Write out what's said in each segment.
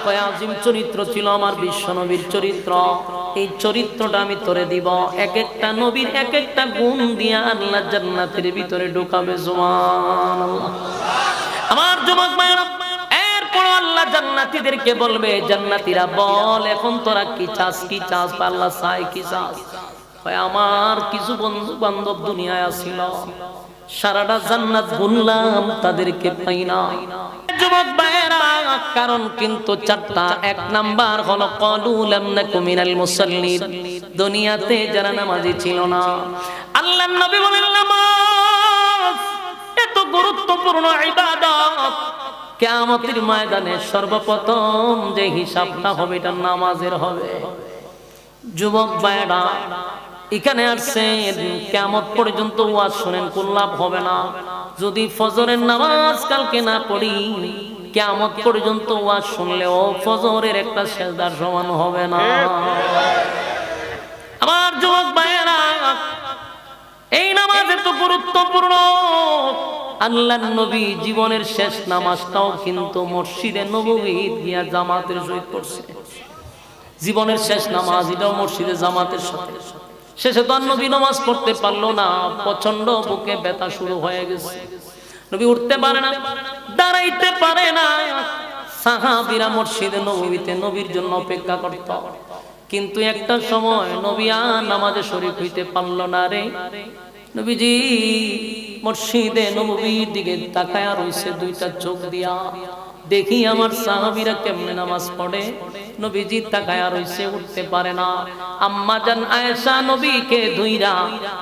কয় আজিম চরিত্র ছিল আমার বিশ্বনবীর চরিত্র। এই চরিত্রটা আমি তোরে দিব, এক একটা নবীর এক একটা গুণ দিয়া আল্লাহ জান্নাতের ভিতরে ঢুকাবে। সুবহানাল্লাহ। আমার যুবক ভাইরা, এরপর আল্লাহ জান্নাতীদেরকে বলবে, জান্নাতীরা বল এখন তোরা কি চাস, কি চাস? আল্লাহ চাই কি চাস? কয় আমার কিছু বন্ধু বান্ধব দুনিয়ায় আসিল, সারাটা জান্নাত ঘুরলাম, তাদেরকে পাই না। যুবক ভাইরা, কারণ কিন্তু চারটা। এক নাম্বার হলো ক্বালু লাম নাকু মিনাল মুসাল্লিন, দুনিয়াতে যারা নামাজি ছিল না। আল্লাহর নবী বলেন নামাজ এত গুরুত্বপূর্ণ ইবাদত, কিয়ামতের ময়দানে সর্বপ্রথম যে হিসাবটা হবে এটা নামাজের হবে। যুবক ভাইরা, এখানে আসছেন কিয়ামত পর্যন্ত ওয়াজ শুনেন, কোন লাভ হবে না। যদি ফজরের নামাজ কালকে না পড়ি, কিয়ামত পর্যন্ত ওয়াজ শুনলেও ফজরের একটা সেজদার সমান হবে না। আমার যুবক ভাইয়েরা, এই নামাজ এত গুরুত্বপূর্ণ। আল্লাহর নবী জীবনের শেষ নামাজটাও কিন্তু মসজিদে নববী গিয়া জামাতের সহিত পড়ছে। জীবনের শেষ নামাজ এটাও মসজিদে জামাতের সাথে। শেষে তো নবী নামাজ পড়তে পারলো না, প্রচন্ড বুকে ব্যথা শুরু হয়ে গেছে। নবী উঠতে পারে না, দাঁড়াইতে পারে না। সাহাবীরা মসজিদে নববীতে নবীর জন্য অপেক্ষা করত। কিন্তু একটা সময় নবী আর নামাজে শরীক হইতে পারল না রে। নবীজি মসজিদে নববীর দিকে তাকায়া রইছে দুইটা চোখ দিয়া, দেখি আমার সাহাবীরা কেমনে নামাজ পড়ে। নবীজি তাকায়া রইছে, উঠতে পারে না। আম্মা জান আয়েশা নবীকে ধুইরা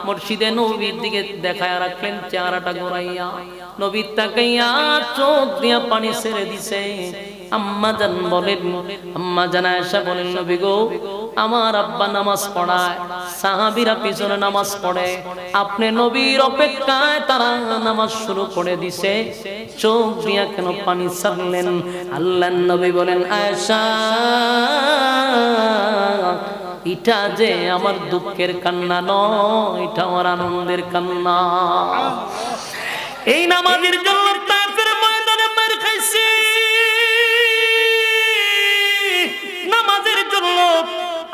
মসজিদে নবীর দিকে দেখায়া রাখলেন, চেহারাটা ঘোরাইয়া। নবী তাকাইয়া চোখ দিয়া পানি ছেড়ে দিছে। আম্মা জান বলেন, আম্মা জান আয়েশা বলেন, নবী গো, আমার আব্বা নামাজ পড়ায়, সাহাবীরা পিছনে নামাজ পড়ে, আপনি নবীর অপেক্ষায় তারা নামাজ শুরু করে দিছে, চোখ দিয়া কেন পানি ছাড়লেন? আল্লাহর নবী বলেন, আয়েশা, এটা যে আমার দুঃখের কান্না নয়, এটা আমার আনন্দের কান্না। এই নামাজের জন্য তায়েফের ময়দানে মার খাইছি, নামাজের জন্য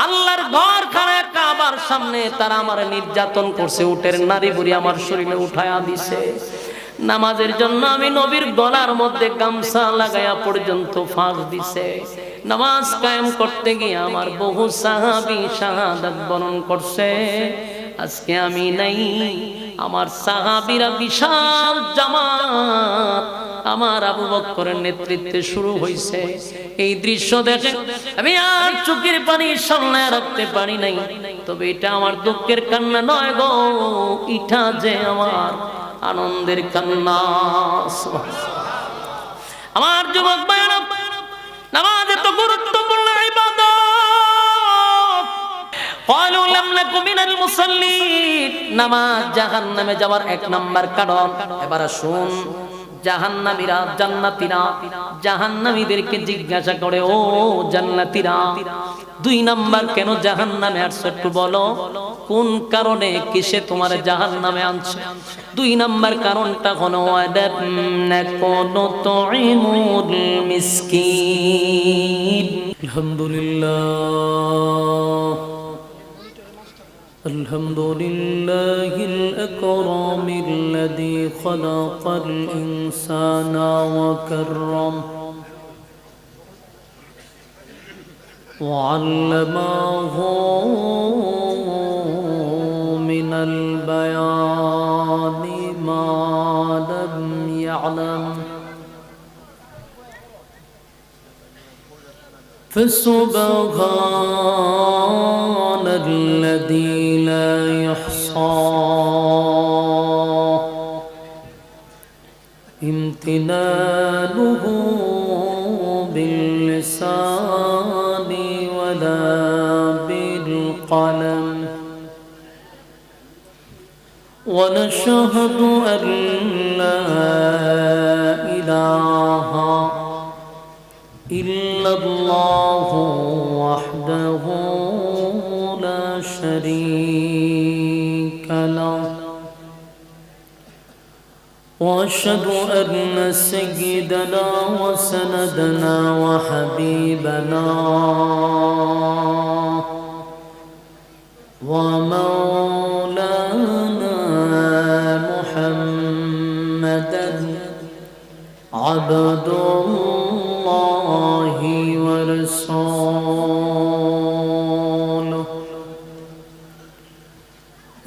আল্লাহর ঘর খানায় কাবার সামনে তারা আমার নির্যাতন করছে, উটের নারী বুড়ি আমার শরীরে উঠায়া দিছে। নামাজের জন্য আমি নবীর গলার মধ্যে গামছা লাগায়া পর্যন্ত ফাঁস দিছে। নামাজ কায়েম করতে গিয়ে আমার বহু সাহাবী শাহাদাত বরণ করছে। আজকে আমি নাই, আমার সাহাবীরা বিশাল জামাত আমার আবু বকরের নেতৃত্বে শুরু হয়েছে। এই দৃশ্য দেখে আমি আর চোখের পানি সামনে রাখতে পারি নাই। তবে এটা আমার দুঃখের কান্না নয় গো, এটা যে আমার আনন্দের কান্না। আমার যুবক ভাইরা, নামাজ এত গুরুত্বপূর্ণ ইবাদত। ক্বালু লাম নাকু মিনাল মুসাল্লিন, নামাজ জাহান্নামে যাওয়ার এক নাম্বার কারণ। এবার শুন, জাহান্নামীরা জান্নাতীরা জাহান্নামীদেরকে জিজ্ঞাসা করে, ও জান্নাতীরা, 2 নাম্বার কেন জাহান্নামে আসছো একটু বলো, কোন কারণে কিসে তোমার জাহান্নামে আনছে? 2 নাম্বার কারণটা হলো নাকুনু তুইমুল মিসকিন। আলহামদুলিল্লাহ, الحمد لله الأكرم الذي خلق الإنسان وكرم وعلمه من البيان ما لم يعلم فسبحان الذي لا يحصى امتنانه باللسان ولا بالقلم ونشهد أن لا إله إلا الله وحده لا شريك له وأشهد أن سيدنا وسندنا وحبيبنا ومولانا محمدا عبد الله ورسوله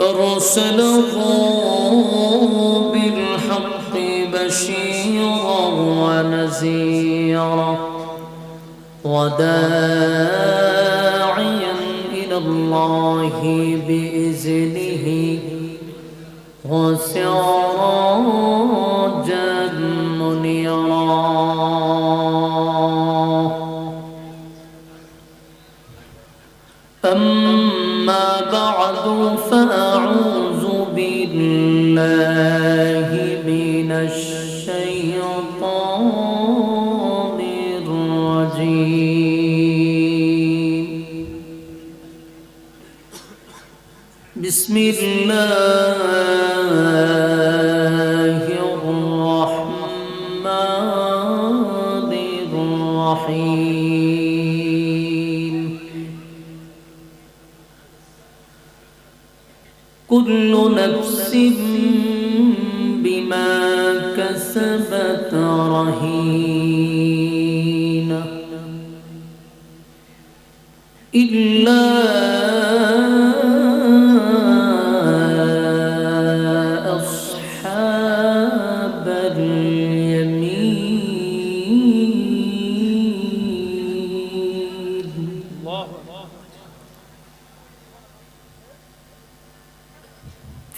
أرسله بالحق بشيرا ونذيرا وداعيا إلى الله بإذنه وسراجا منيرا أما بعد فأعوذ بالله من الشيطان الرجيم بسم الله الرحمن الرحيم كل نفس بما كسبت رهينة إلا أصحاب اليمين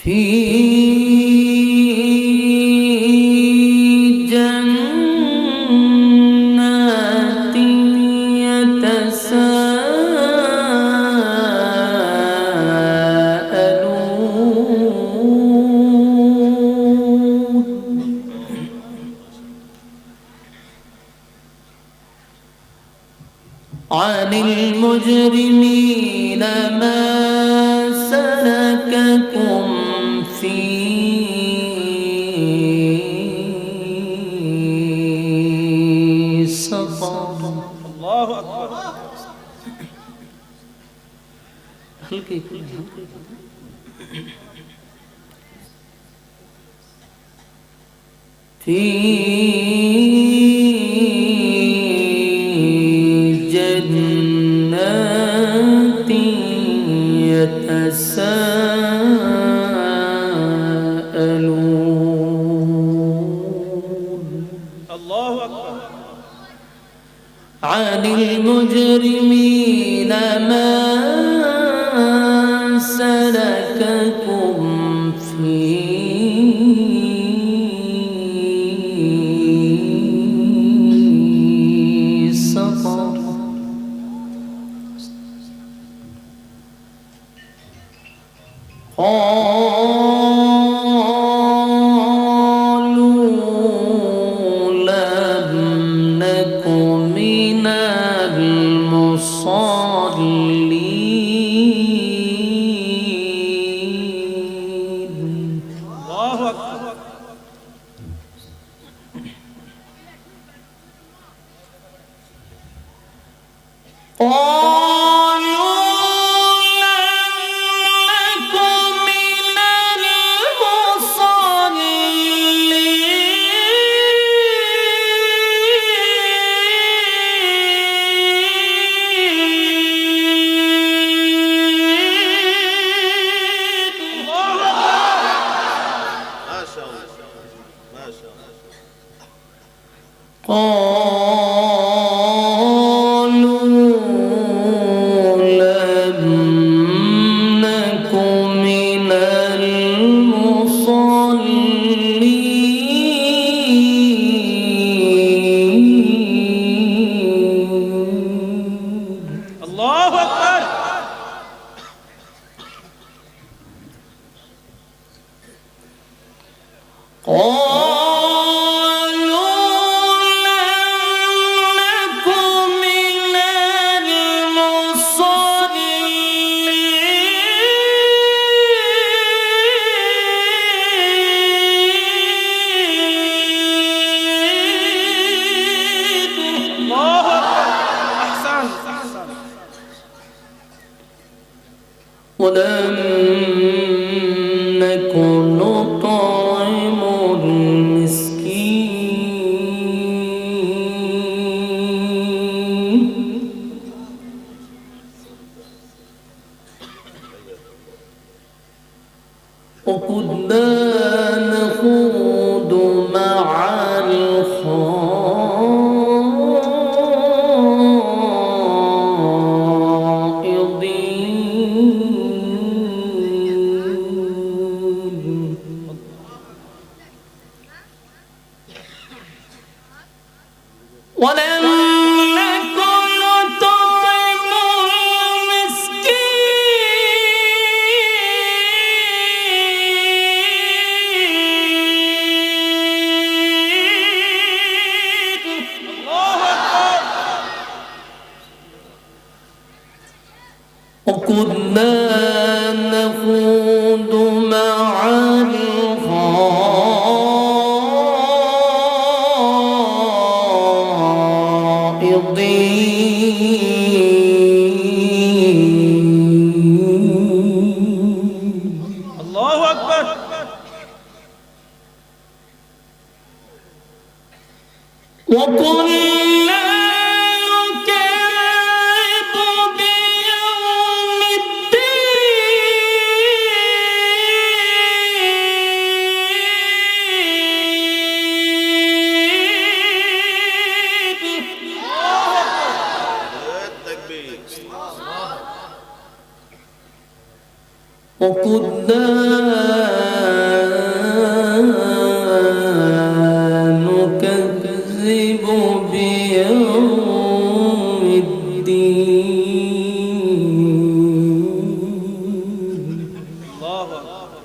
في جنات يتساءلون عن المجرمين ما سلككم في سقر الله أكبر हल्के في جنات يتساءلون الله أكبر عن المجرمين ما سلككم في سقر قالوا لم نك من المصلين الله أكبر قالوا ولم نكن نطعم المسكين وكنا نخوض مع الخائضين ولم نكن نطعم المسكين وكنا نخوض مع الخائضين الله أكبر. وكنا نكذب بيوم الدين التكبير. وكنا نكذب بيوم الدين الله أكبر.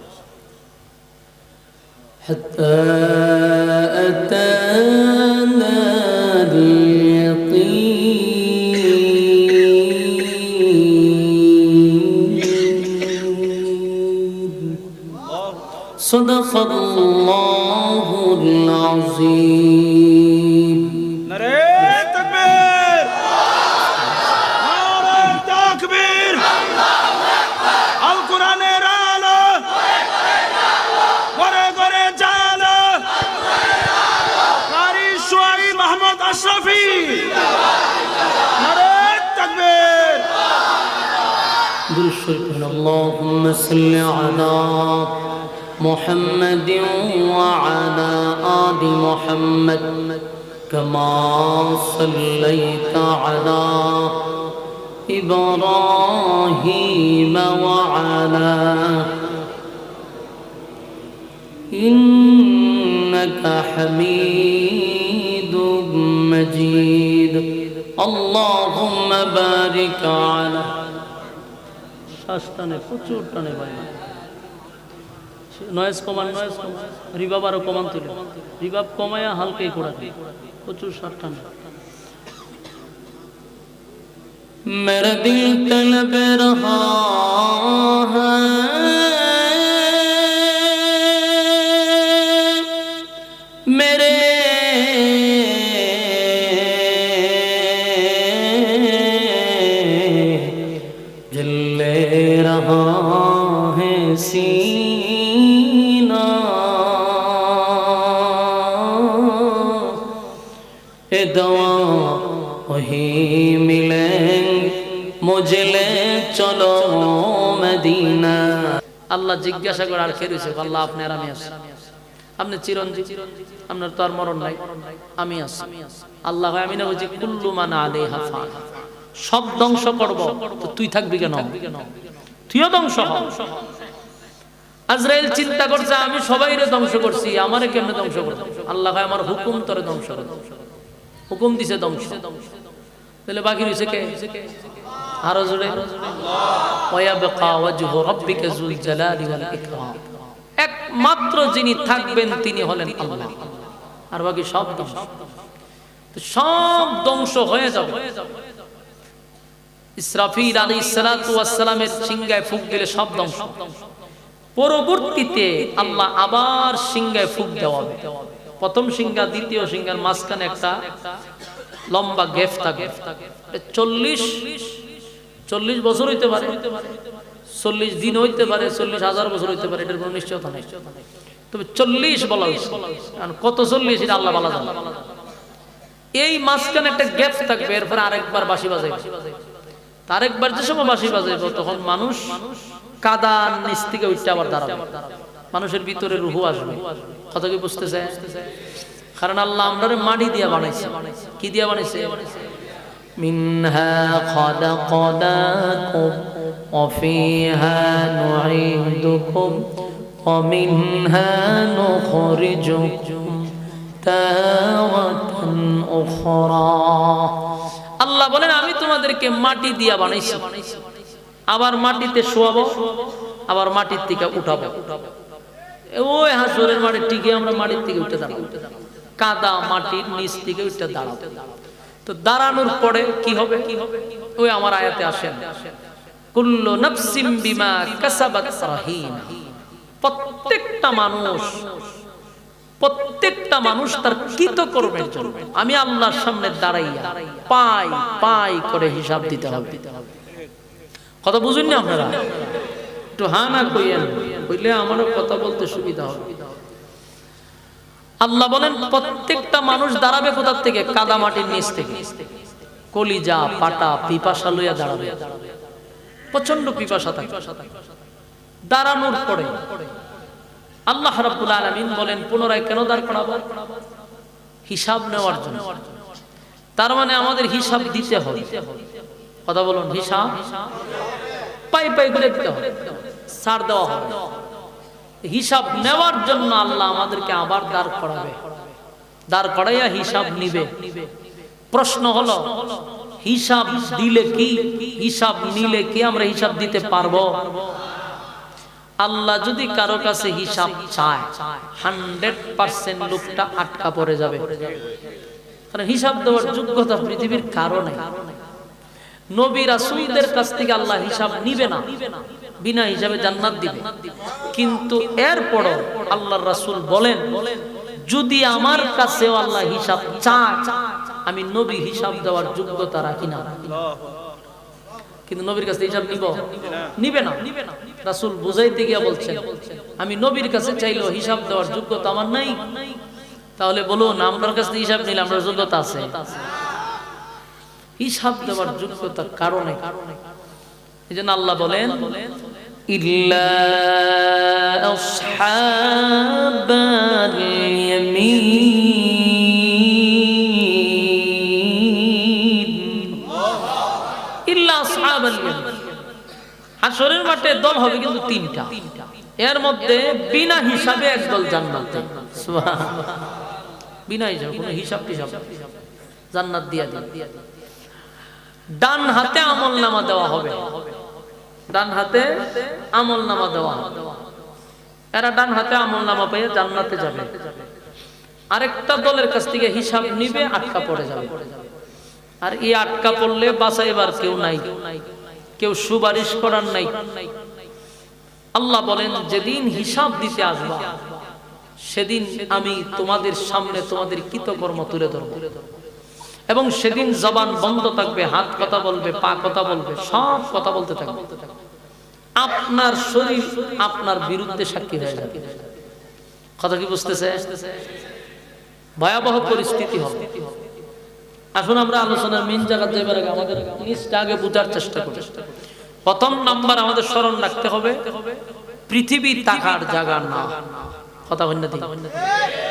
حتى أتانا اليقين صدق الله العظيم نعرہ تکبیر، نعرہ تکبیر، القرآن রালো, ঘরে ঘরে জালো, কারি সোহাইব আহমদ আশরাফি, নারে তাকবীর। بالشكر اللهم صل على محمد وعلى آل محمد كما صليت على إبراهيم وعلى إنك حميد مجيد اللهم بارك على শাস্তানে প্রচুর টানে ভাই নয়েজ কমান রিভাব আরো কমান তুলে রিভাব কমায়া হালকাই কোড়া দিই প্রচুর শাস টানে मेरा दिल तलब रहा है मेरे जले रहा है सीना ए दवा वही मिलेंगे मुझे ले चलो मदीना আল্লাহ জিজ্ঞাসা করে আর খেয়ে রয়েছে আল্লাহ আপনি আর আমি আছি আপনি চিরঞ্জীব আপনার তো আর মরণ নাই আমি আছি আল্লাহ আমি না বলছি কুল্লু মান আলাইহা ফান সব ধ্বংস করব তো তুই থাকবি কেন তুইও ধ্বংস হ আজরাইল চিন্তা করছে আমি সবাইরে ধ্বংস করছি আমারে কেমনে ধ্বংস করব আল্লাহ আমার হুকুম তোরে ধ্বংস করে হুকুম দিছে ধ্বংস তাহলে বাকি রইছে কে আরো জোরে ওয়ায়াবকা ওয়াজহু রাব্বিকা যুল জালালি ওয়াল ইকরাম একমাত্র যিনি থাকবেন তিনি হলেন আল্লাহ আর বাকি সব ধ্বংস তো সব ধ্বংস হয়ে যাবে ইসরাফিল আলাইহিস সালাতু ওয়াস সালামের সিংহায় ফুঁক দিলে সব ধ্বংস পরবর্তীতে আল্লাহ আবার সিংহায় ফুঁক দেওয়াবে প্রথম সিংহা দ্বিতীয় সিংহার মাঝখানে একটা লম্বা গ্যাপ থাকে 40 বছর হইতে পারে 40 দিন হইতে পারে, 40,000 বছর হইতে পারে, এটার কোনো নিশ্চয়তা নেই। তবে 40 বলা হয়েছে, কারণ কত 40 এটা আল্লাহ বলা জানে। এই মাঝখানে একটা গ্যাপ থাকবে, এরপর আরেকবার বাঁশি বাজাইবে। আরেকবার যে সময় বাঁশি বাজাইব তখন মানুষ কাদার নিচ থেকে উঠতে আবার দাঁড়াবে, মানুষের ভিতরে রূহ আসবে। কথা কি বুঝতেছে? কারণ আল্লাহ আমরারে মাটি দিয়া বানাইছে। কি দিয়া বানাইছে? মিনহা খালাকনাকুম ওয়া ফিহা নুঈদুকুম ওয়া মিনহা নুখরিজুকুম তাওয়াতান উখরা। আল্লাহ বলেন আমি তোমাদেরকে মাটি দিয়া বানাইছি, আবার মাটিতে শোয়াবো, আবার মাটির থেকে উঠাবো। ওই হাসরের মাটির টিকে আমরা মাটির থেকে উঠে দাঁড়াবো, কাদা মাটির নিচ থেকে উঠে দাঁড়াবো। তো দাঁড়ানোর পরে কি হবে? ওই আমার আয়াতে আসেন, কুল্লু নাফসিম বিমা কাসাবাত রাহিনা। প্রত্যেকটা মানুষ তার কৃতকর্মের জন্য আমি আল্লাহর সামনে দাঁড়াইয়া পাই পাই করে হিসাব দিতে হবে। কথা বুঝুন না আপনারা? একটু হা না কইয়েন, কইলে আমারও কথা বলতে সুবিধা হবে। আল্লাহ বলেন প্রত্যেকটা মানুষ দাঁড়াবে কোথা থেকে? কাদা মাটির নিচ থেকে। কলিজা পাটা পিপাসা লইয়া দাঁড়াবে, প্রচন্ড পিপাসা থাকে। দাঁড়ানোর পরে আল্লাহ রাব্বুল আলামিন বলেন পুনরায় কেন দাঁড় করাবো? হিসাব নেওয়ার জন্য। তার মানে আমাদের হিসাব দিতে হবে। কথা বলুন, হিসাব পাই পাই করে দিতে হবে, ছাড় দেওয়া হবে। হিসাব নেওয়ার জন্য আল্লাহ আমাদেরকে আবার দাঁড় করাবে, দাঁড় করাইয়া হিসাব নিবে। প্রশ্ন হলো হিসাব দিলে কি, হিসাব নিলে কি আমরা হিসাব দিতে পারবো? আল্লাহ যদি কারো কাছে হিসাব চায় 100% লোকটা আটকা পড়ে যাবে, কারণ হিসাব দেওয়ার যোগ্যতা পৃথিবীর কারণে। নবী রাসূলদের কাছ থেকে আল্লাহ হিসাব নিবে না, বিনা হিসাবে জান্নাত দিবে। কিন্তু এরপরও আল্লাহর রাসূল বলেন যদি আমার কাছেও আল্লাহ হিসাব চায় আমি নবী হিসাব দেওয়ার যোগ্যতা রাখি না। কিন্তু নবীর কাছে হিসাব নিবে না। রাসূল বুঝাইতে গিয়া বলছেন আমি নবীর কাছে চাইলেও হিসাব দেওয়ার যোগ্যতা আমার নাই। তাহলে বলুন আপনার কাছে হিসাব নিলে আমার যোগ্যতা আছে? হিসাব দেওয়ার যোগ্যতার কারণে এজন্য আল্লাহ বলেন ইল্লা আসহাবাল ইয়ামিন, ইল্লা আসহাবাল ইয়ামিন। হাশরের মাঠে দল হবে কিন্তু 3টা, এর মধ্যে বিনা হিসাবে একদল জান্নাতে। সুবহানাল্লাহ, বিনা হিসাবে, কোনো হিসাব জান্নাত দিয়া দিন। ডান হাতে আমলনামা দেওয়া হবে, ডান হাতে আমলনামা দেওয়া হবে। এরা ডান হাতে আমলনামা পেয়ে জান্নাতে যাবে। আরেকটা দলের কাছ থেকে হিসাব নিবে, আটকা পড়ে যাবে। আর এই আটকা পড়লে বাঁচাইবার কেউ নাই, কেউ সুপারিশ করার নাই। আল্লাহ বলেন যেদিন হিসাব দিতে আসবা সেদিন আমি তোমাদের সামনে তোমাদের কৃতকর্ম তুলে ধরব, এবং সেদিন জবান বন্ধ থাকবে, হাত কথা বলবে, পা কথা বলবে, সব কথা বলতে থাকবে। আপনার শরীর আপনার বিরুদ্ধে সাক্ষী হয়ে যাবে। কথা কি বুঝতেছে? ভয়াবহ পরিস্থিতি হবে। এখন আমরা আলোচনার মেইন জায়গা যাবার আগে আমাদের জিনিসটা আগে বোঝার চেষ্টা করি। প্রথম নাম্বার আমাদের স্মরণ রাখতে হবে পৃথিবী টাকার জায়গা না। কথা বলেন না?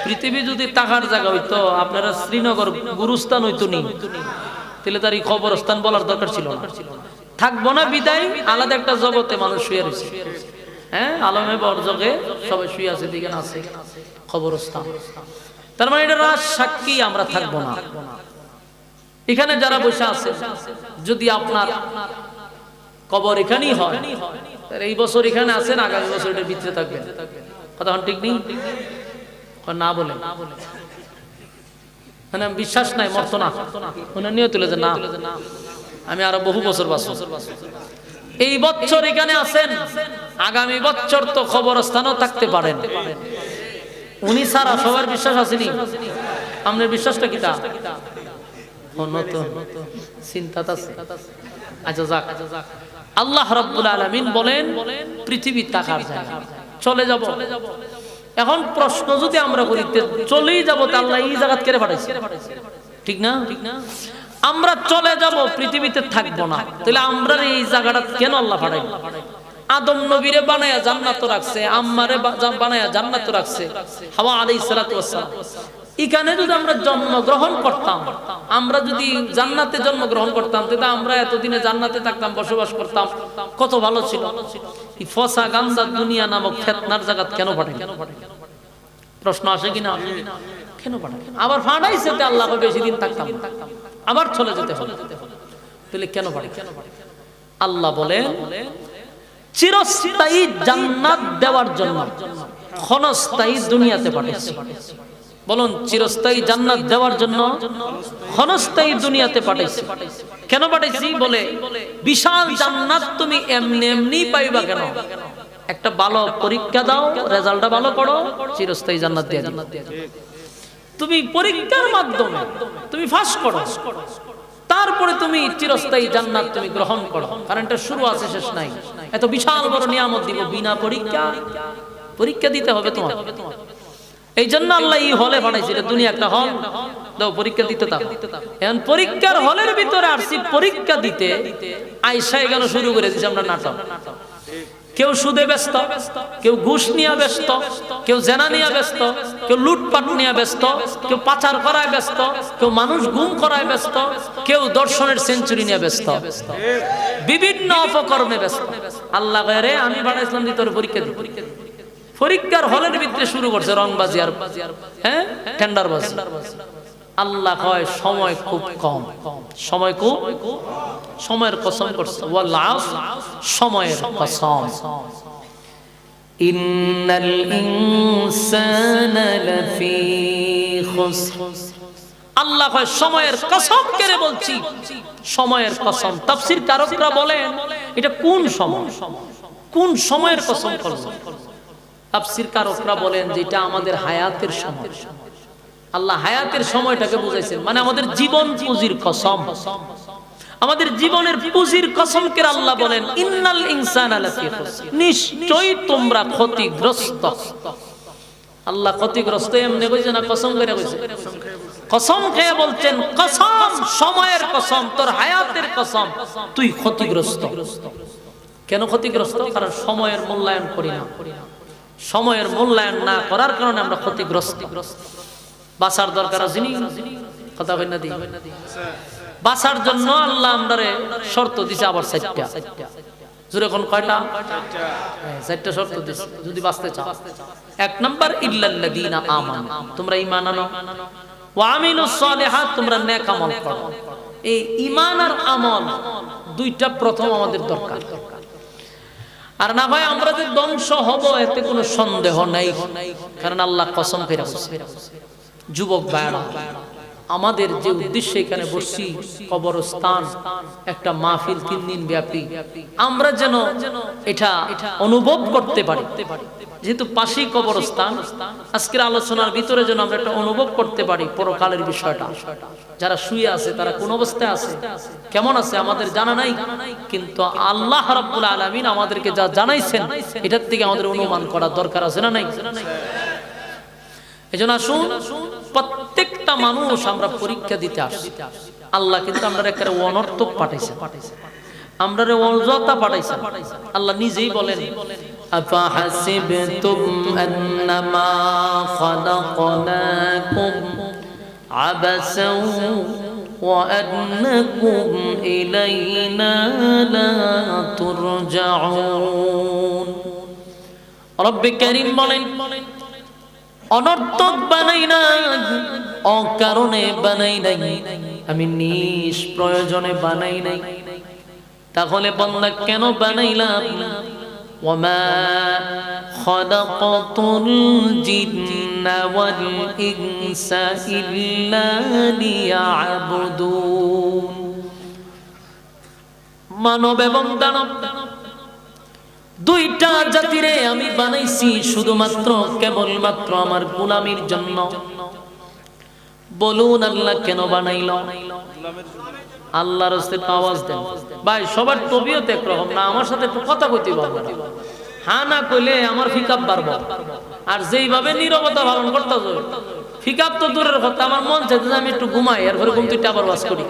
পৃথিবী যদি টাকার জায়গা হইতো আপনারা শ্রীনগর গুরুস্থান হইতো নি, তাহলে তার এই কবরস্থান বলার দরকার ছিল না। থাকবো না বিদায় আলাদা একটা জগতে মানুষ শুয়ে রয়েছে। হ্যাঁ, আলমে বরজগে সবাই শুয়ে আছে, দিকে আছে কবরস্থান। তার মানে এটা রাজ সাক্ষী আমরা থাকবো না। এখানে যারা বসে আছে যদি আপনার কবর এখানেই হয়, এই বছর এখানে আছেন, আগামী বছর এটার ভিতরে থাকবেন। কথা ঠিক নেই না বলে মানে বিশ্বাস নাই, মরতো না, ওনার নিয়ে তুলে যে না আমি আরো বহু বছর বাঁচব। এই বছর এখানে আছেন, আগামী বছর তো কবরস্থানও থাকতে পারেন। উনি ছাড়া সবার বিশ্বাস আসেনি। আপনার বিশ্বাসটা কি? তা চিন্তা আছে। আচ্ছা যাক, আল্লাহ রাব্বুল আলামিন বলেন পৃথিবী তাকার জায়গা, চলে যাব। এখন প্রশ্ন যদি আমরা করি চলেই যাব, তা আল্লাহ এই জায়গা কেড়ে পাঠাইছে, ঠিক না? আমরা চলে যাব, পৃথিবীতে থাকবো না, তাহলে আমরা এই জায়গাটা কেন আল্লাহ পাঠাইল? আদম নবীরে বানায়া জান্নাত রাখছে, আম্মারে বানায়া জান্নাত রাখছে, হাওয়া আলাইহিস সালাতু ওয়াস সালাম। এখানে যদি আমরা জন্মগ্রহণ করতাম, আমরা যদি জান্নাতে জন্মগ্রহণ করতাম, তাহলে আমরা এতদিনে জান্নাতে থাকতাম, বসবাস করতাম, কত ভালো ছিল। এই ফসা গান্দা দুনিয়া নামক ফিতনার জায়গা কেন পাঠাই? প্রশ্ন আসে কিনা? কেন পাঠাই? আবার ফাটাইছে তে আল্লাহ বেশি দিন থাকতাম, আবার চলে যেতে হবে, তাহলে কেন পাঠাই? আল্লাহ বলেন চিরস্থায়ী জান্নাত দেওয়ার জন্য ক্ষণস্থায়ী দুনিয়াতে পাঠাইছে। বলুন, চিরস্থায়ী জান্নাত দেওয়ার জন্য ক্ষণস্থায়ী দুনিয়াতে পাঠাইছে। কেন পাঠাইছি? বলে বিশাল জান্নাত তুমি এমনি এমনি পাইবা কেন? একটা ভালো পরীক্ষা দাও, রেজাল্টটা ভালো করো, চিরস্থায়ী জান্নাত দিয়ে দিই। তুমি পরীক্ষার মাধ্যমে তুমি পাস করো, তারপরে তুমি চিরস্থায়ী জান্নাত তুমি গ্রহণ করো, কারণ এটা শুরু আছে শেষ নাই। এত বিশাল বড় নিয়ামত দিব বিনা পরীক্ষা দিতে হবে তোমার। এই জন্য আল্লাহ এই হলে পাঠাইছে, দুনিয়া একটা হল, দাও পরীক্ষা দিতে দাও। এখন পরীক্ষার হলের ভিতরে আসছি পরীক্ষা দিতে, আইসা এখানে শুরু করে দিয়েছে আমরা নাটক। কেউ সুদে ব্যস্ত, কেউ ঘুষ নিয়ে ব্যস্ত, কেউ জেনা নিয়ে ব্যস্ত, কেউ লুটপাট নিয়ে ব্যস্ত, কেউ পাচার করায় ব্যস্ত, কেউ মানুষ গুম করায় ব্যস্ত, কেউ দর্শনের সেঞ্চুরি নিয়ে ব্যস্ত, বিভিন্ন অপকর্মে ব্যস্ত। আল্লাহ রে আমি বানাইছিলাম দি তোর পরীক্ষা দি। পরীক্ষার হলের ভিতরে শুরু করছে রংবাজি আর হ্যাঁ টেন্ডারবাজি। আল্লাহ কয় সময় খুব কম, সময় খুব, সময়ের কসম করছে, ওয়াল আসর, সময়ের কসম। ইন্নাল ইনসানা লাফি খুসর। আল্লাহ কয় সময়ের কসম করে বলছি, সময়ের কসম। তাফসীর কারকরা বলেন এটা কোন সময়, কোন সময়ের কসম করলো? তাফসীর কারকরা বলেন যে এটা আমাদের হায়াতের সময়। আল্লাহ হায়াতের সময়টাকে বুঝাইছেন, মানে আমাদের জীবন পুঁজির কসম, আমাদের জীবনের পুঁজির কসম করে আল্লাহ বলেন ইন্নাল ইনসানা লাফি খুসর, নিশ্চয়ই তোমরা ক্ষতিগ্রস্ত। আল্লাহ ক্ষতিগ্রস্ত এমনি কইছে না, কসম করে কইছে। কসম খেয়ে বলছেন, কসম, সময়ের কসম, তোর হায়াতের কসম, তুই ক্ষতিগ্রস্ত। কেন ক্ষতিগ্রস্ত? কারণ সময়ের মূল্যায়ন করি না। সময়ের মূল্যায়ন না করার কারণে আমরা ক্ষতিগ্রস্ত। বাঁচার দরকার আছে নি? কথা বলেন না দি। বাঁচার জন্য আল্লাহ আমরারে শর্ত দিছে, আবার 4টা। জোরে কোন কয়টা? 4টা শর্ত দিছে যদি বাঁচতে চাও। 1 নাম্বার ইল্লাল্লাযীনা আমানু, তোমরা ঈমান আনো, ওয়া আমিলুস সালিহাত, তোমরা নেক আমল করো। এই ঈমান আর আমল দুইটা প্রথম আমাদের দরকার। আর না ভাই আমরা যে ধ্বংস হব এতে কোনো সন্দেহ নাই, কারণ আল্লাহ কসম করে বলছে। যুবক ভাইরা, আমাদের যে উদ্দেশ্যে এখানে বসছি, কবরস্থান একটা মাহফিল 3 দিন ব্যাপী, আমরা যেন এটা অনুভব করতে পারি। যেহেতু পাশেই কবরস্থান, আজকের আলোচনার ভিতরে যেন আমরা একটা অনুভব করতে পারি পরকালের বিষয়টা। যারা শুয়ে আছে তারা কোন অবস্থায় আছে, কেমন আছে আমাদের জানা নাই, কিন্তু আল্লাহ রাব্বুল আলামিন আমাদেরকে যা জানাইছেন এটার থেকে আমাদের অনুমান করার দরকার আছে না নাই? এজন্য আসুন, প্রত্যেকটা মানুষ আমরা পরীক্ষা দিতে আসি। আল্লাহ কিন্তু আমরা একটা অনর্থক পাঠাইছে, আমরা অযথা পাঠাইছে। আল্লাহ নিজেই বলেন, আফা হাসিবতুম আন্নামা খালাকনাকুম আবাসাও ওয়া আন্নাকুম ইলাইনা লা তুরজাউন। রব্বে কারীম বলেন, অনর্থক বানাই নাই, অকারণে বানাই নাই, আমি নিষ্প্রয়োজনে বানাই নাই। তাহলে বান্দা কেন বানাইলাম? ওয়ামা খালাকাতুল জিন্না ওয়াল ইনসা ইল্লা লিয়াবুদুন। মানব এবং দানব দুইটা জাতিরে আমি বানাইছি শুধুমাত্র কেবলমাত্র আমার গোলামির জন্য। বলুন আল্লাহ কেন বানাইল? আল্লাহর রাস্তে আওয়াজ দেন। ভাই সবার তবিয়ত একরকম না, আমার সাথে একটু কথা কইতে পারবো না। হ্যাঁ না কইলে আমার ফিকাপ বাড়বো, আর যেইভাবে নীরবতা পালন করতে হবে ফিকাপ তো দূরের কথা, আমার মন চাইতে যে আমি একটু ঘুমাই, এরপরে ঘুম তুই আবার ওয়াজ করি।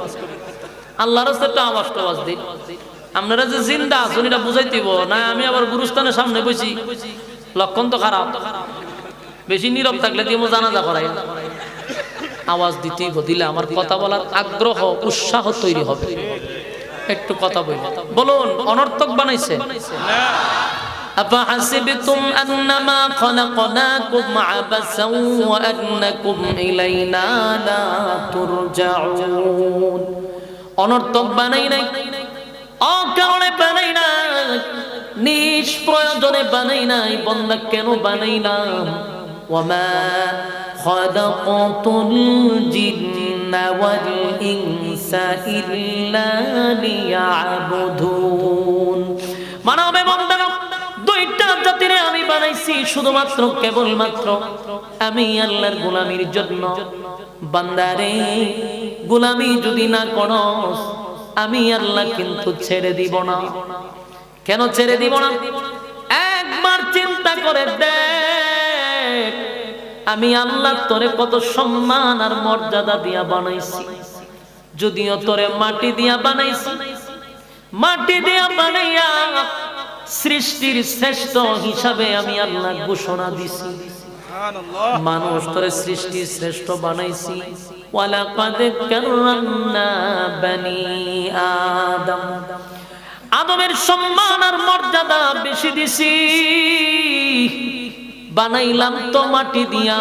আল্লাহর রাস্তে একটু আওয়াজ টাওয়াজ দিই। আপনারা যে জিন্দা আছেন এটা বুঝাইতেইব না, আমি আবার গুরুস্থানের সামনে বসি, লক্ষণ তো খারাপ। বেশি নীরব থাকলে দিয়ে জানাজা করাই, আওয়াজ দিতেই দিলে আমার কথা বলার আগ্রহ উৎসাহ তৈরি হবে। একটু কথা বলি, বলুন অনর্থক বানাইছে? أفحسبتم أنما خلقناكم عبثا وأنكم إلينا لا ترجعون। অনর্থক বানাই নাই, অকারণে বানাই নাই, নিষ্প্রয়োজনে বানাই নাই। বান্দা কেন বানাইলাম? ওয়ামা খালাকাতুল জিন্না ওয়াল ইনসা ইল্লা লিয়াবুদুন। মানবে বান্দা দুইটা জাতিরে আমি বানাইছি শুধুমাত্র কেবলমাত্র আমি আল্লাহর গোলামির জন্য। বান্দারে গোলামি যদি না করস আমি আল্লাহ কিন্তু ছেড়ে দিব না। কেন ছেড়ে দিব না? একবার চিন্তা করে দেখ, আমি আল্লাহ তোরে কত সম্মান আর মর্যাদা দিয়া বানাইছি। যদিও তোরে মাটি দিয়া বানাইছি, মাটি দিয়া বানাইয়া সৃষ্টির শ্রেষ্ঠ হিসাবে আমি আল্লাহ ঘোষণা দিছি। মানুষ তোরে সৃষ্টির শ্রেষ্ঠ বানাইছি। ওয়ালাকাদ কাররামনা বানি আদম, আদমের সম্মান আর মর্যাদা বেশি দিছি। বানাইলাম তো মাটি দিয়া,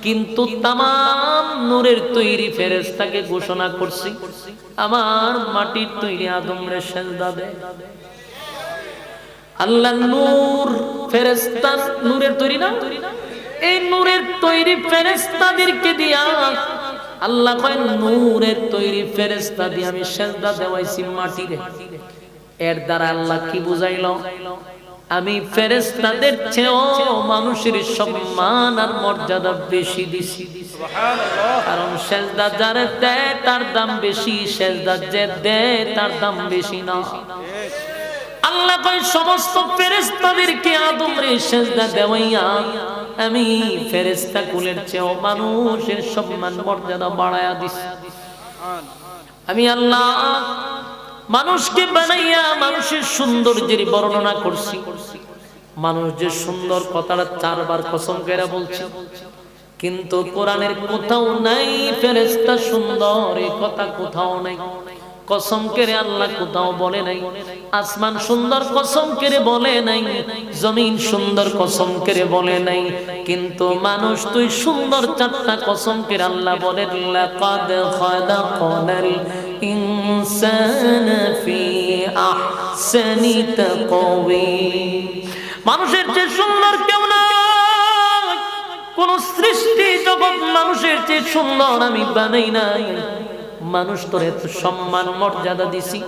কিন্তু তামাম নূরের তৈরি ফেরেশতাকে ঘোষণা করছি আমার মাটির তৈরি আদমরে সিজদা দে। আল্লাহ নূর ফেরেশতা নূরের তৈরি না, এই নূরের তৈরি ফেরেশতাদেরকে দিয়া আল্লাহ কয় নূরের তৈরি ফেরেশতা দিয়ে আমি সিজদা দেওয়াইছি মাটিরে। এর দ্বারা আল্লাহ কি বুঝাইলো? আমি ফেরেশতাদের চেয়েও মানুষের সম্মান আর মর্যাদা বেশি দিছি। সুবহানাল্লাহ। কারণ সিজদা যারে দেয় তার দাম বেশি, সিজদা যে দেয় তার দাম বেশি না। আল্লাহ কয় সমস্ত ফেরেশতাদেরকে আদমরে সিজদা দেওয়াইয়া আমি ফেরেশতা কুলের চেয়েও মানুষের সম্মান মর্যাদা বাড়ায়া দিছি। আমি আল্লাহ মানুষকে বানাইয়া মানুষের সৌন্দর্যের বর্ণনা করছি। মানুষ যে সুন্দর কথাটা 4 বার কসম করে বলছে, কিন্তু কোরআনের কোথাও নাই ফেরেশতা সুন্দর, এই কথা কোথাও নাই। কসম করে আল্লাহ কোথাও বলে নাই। আসমান সুন্দর কসম করে বলে নাই, জমিন সুন্দর কসম করে বলে নাই, কিন্তু মানুষ তুই সুন্দর 4টা কসম করে আল্লাহ বলে লাকাদ খালাকনাল ইনসানা ফি আহসানি তাকওয়িম। মানুষের চেয়ে সুন্দর কেউ নাই, কোন সৃষ্টি জগৎ মানুষের চেয়ে সুন্দর আমি বানাই নাই। মানুষ তোর এত সম্মান মর্যাদা দিছি,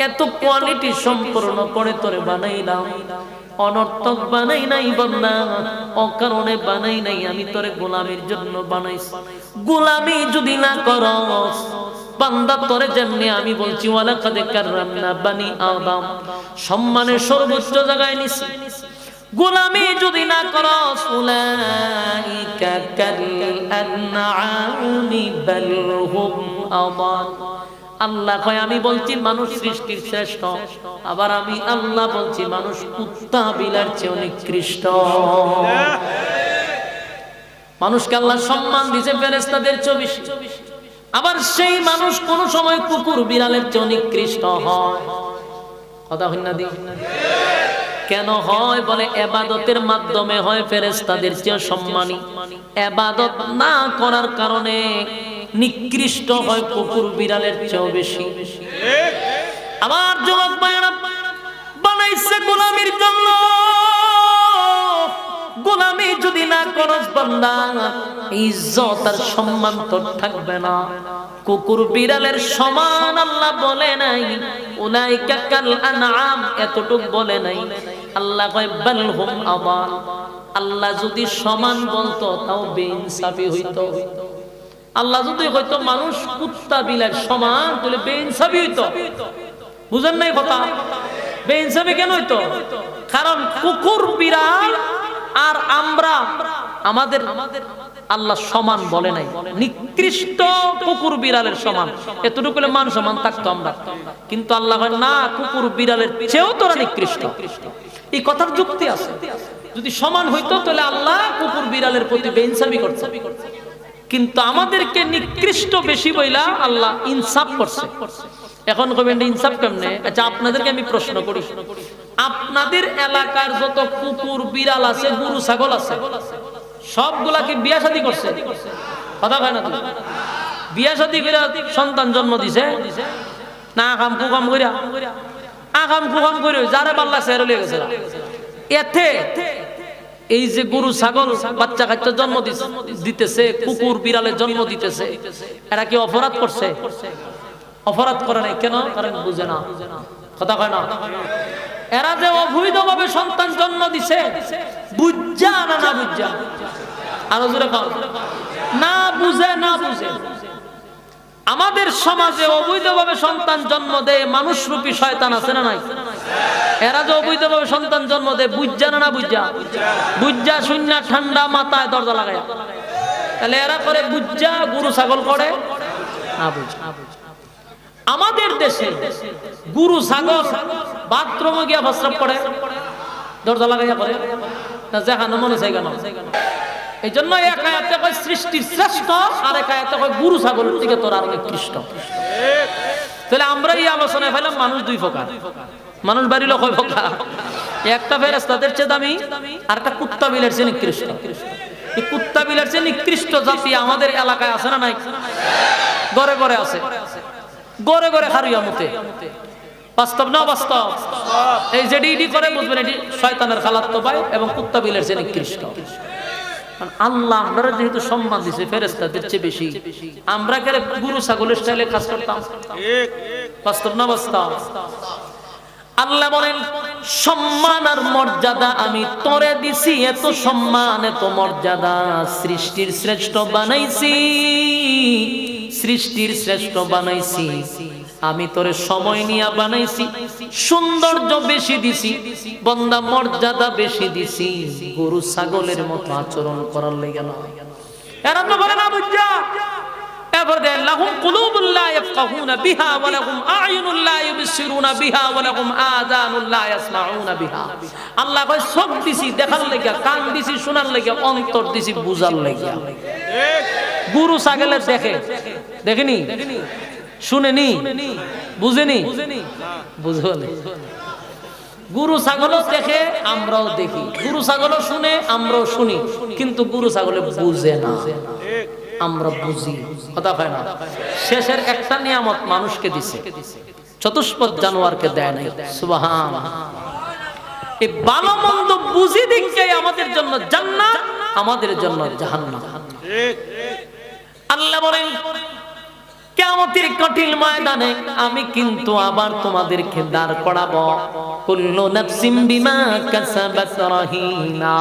এত কোয়ালিটি সম্পূর্ণ করে তোরে বানাইলাম। অনর্থক বানাই নাই বান্দা, অকারণে বানাই নাই। আমি তোরে গোলামির জন্য বানাইছি। গোলামি যদি না করস বান্দা তোরে যেমনি আমি বলছি ওয়ালাকাদ কাররামনা বানি আদম, সম্মানের সর্বোচ্চ জায়গায় নিছি। গোলামি যদি না করস উলাইকা কাল আনআমি বাল হুম আদাল। আল্লাহ কয় আমি বলছি মানুষ সৃষ্টির শ্রেষ্ঠ, আবার আমি আল্লাহ বলছি মানুষ কুত্তা বিলার চেয়ে নিকৃষ্ট। মানুষকে আল্লাহ সম্মান দিয়েছে ফেরেশতাদের চেয়ে বেশি, আবার সেই মানুষ কোন সময় কুকুর বিড়ালের চেয়ে নিকৃষ্ট হয়। কথা হই না দি? কেন হয় বলে ইবাদতের মাধ্যমে হয় ফেরেশতাদের চেয়ে সম্মানী, ইবাদত না করার কারণে নিকৃষ্ট হয় কুকুর বিড়ালের চেয়ে বেশি। আমার যুবক ভাইরা বানাইছে গোলামির জন্য। গোলামি যদি না করস বান্দা ইজ্জত আর সম্মান তোর থাকবে না। কুকুর বিড়ালের সমান আল্লাহ বলে নাই, উলাইকা কাল আনআম এতটুক বলে নাই। আল্লাহ কয় বাল হুম আদাল। আল্লাহ যদি সমান বলতো তাও বেইনসাফি হইতো। আল্লাহ যদি হয়তো মানুষ কুত্তা বিলার সমান তাহলে বেইনসাফি হইতো। বুঝেন নাই কথা? বেইনসাফি কেন হইতো? কারণ কুকুর বিড়াল আর আমরা আমাদের আল্লাহ সমান বলে নাই, নিকৃষ্ট কুকুর বিড়ালের সমান, এতটুকু মান সমান থাকতো আমরা। কিন্তু আল্লাহ কয় না, কুকুর বিড়ালের চেয়েও তোরা নিকৃষ্ট। এই কথার যুক্তি আছে। যদি সমান হইতো তাহলে আল্লাহ কুকুর বিড়ালের প্রতি বেইনসাফি করছে, কিন্তু আমাদেরকে নিকৃষ্ট বেশি বইলা আল্লাহ ইনসাফ করছে। এখন কবেন ইনসাফ কেমনে? আচ্ছা, আপনাদেরকে আমি প্রশ্ন করি, আপনাদের এলাকার যত কুকুর বিড়াল আছে, গরু ছাগল আছে, সবগুলাকে বিয়া শাদী করছে? কথা কয় না তো? বিয়া শাদী করে সন্তান জন্ম দিছে না? আকাম কুকাম কইরা, আকাম কুকাম করে যারে পাল্লা সেরে লিয়ে গেছে। এতে এই যে গরু ছাগল বাচ্চা কাচ্চা জন্ম দিতেছে, কুকুর বিড়ালের জন্ম দিতেছে, এরা কি অপরাধ করছে? অপরাধ করে নাই। কেন? কারণ বুঝে না। কথা কয় না? এরা যে অবৈধভাবে সন্তান জন্ম দিছে, বুঝা না না বুঝা? আরো জোরে কও। না বুঝে, না বুঝে। আমাদের সমাজে অবৈধভাবে সন্তান জন্ম দেয় মানুষরূপী শয়তান আছে না নাই? এরা যে অবৈধভাবে সন্তান জন্ম দেয়, বুঝা না না বুঝা? বুঝা শূন্য ঠান্ডা মাথায় দরজা লাগায়। তাহলে এরা করে বুঝা, গরু ছাগল করে না বুঝা। আমাদের দেশে গরু ছাগল বাথরুমে গিয়া প্রস্রাব করে, দরজা লাগাইয়া করে না? যেখানে মনে চাই কেন? এই জন্য এক আয়াতে কয় সৃষ্টির শ্রেষ্ঠ, আর এক আয়াতে কয় গরু ছাগলের থেকে তোর আরো নিকৃষ্ট। তাহলে আমরা এই আলোচনায় পেলাম মানুষ দুই প্রকার। মানুষ বাড়িল কয় প্রকার? একটা ফেরেশতাদের চেয়ে দামি, আর একটা কুত্তা বিলের চেয়ে নিকৃষ্ট। এই কুত্তা বিলের চেয়ে নিকৃষ্ট জাতি আমাদের এলাকায় আছে না নাই? ঘরে ঘরে আছে, ঘরে ঘরে খারিয়া মুতে। বাস্তব না বাস্তব? এই যেটি ইডি করে বুঝবেন এটি শয়তানের খালাতো ভাই এবং কুত্তা বিলের চেয়ে নিকৃষ্ট। আল্লাহ আমরা যেহেতু সম্মান দিছে ফেরেশতাদের চেয়ে বেশি, আমরা কেন গরু ছাগলের স্টাইলে কাজ করতাম? বাস্তব না বাস্তব? আল্লাহ বলেন সম্মান আর মর্যাদা আমি তোরে দিছি, এত সম্মান এত মর্যাদা, সৃষ্টির শ্রেষ্ঠ বানাইছি, সৃষ্টির শ্রেষ্ঠ বানাইছি আমি, তোরে সময় নিয়ে বানাইছি, সৌন্দর্য বেশি দিছি, বন্দা মর্যাদা বেশি দিছি, গরু ছাগলের মতো আচরণ করার লেগে না। এরা তো বলে না বুঝা। এরপর দেন লাহুম কুলুবুল লা ইয়াফকাহুনা বিহা ওয়া লাহুম আ'য়ুনুল লা ইউবসিরুনা বিহা ওয়া লাহুম আযানুল লা ইয়াসমাউনা বিহা। আল্লাহ কয় চোখ দিছি দেখার লাগা, কান দিছি শোনার লাগা, অন্তর দিছি বুঝার লাগা। গরু ছাগলের দেখে, দেখেনি, শুনেনি, বুঝেনি, বুঝবনি। গরু ছাগলও দেখে, আমরাও দেখি, গরু ছাগলও শুনে, আমরাও শুনি, কিন্তু গরু ছাগলে বুঝে না, আমরা বুঝি। কথা হয় না? শেষের একটা নিয়ামত মানুষকে দিছে, চতুষ্পদ জানোয়ারকে দেয় নাই। সুবহানাল্লাহ। এই ভালো মন্দ বুঝি দিকটাই আমাদের জন্য জান্নাত, আমাদের জন্য জাহান্নাম। আল্লাহ বলেন কিয়ামতের কঠিন ময়দানে আমি কিন্তু আবার তোমাদেরকে দাঁড় করাবো। কুল্লু নাফসিন বিমা কাসাবাত রাহিনা।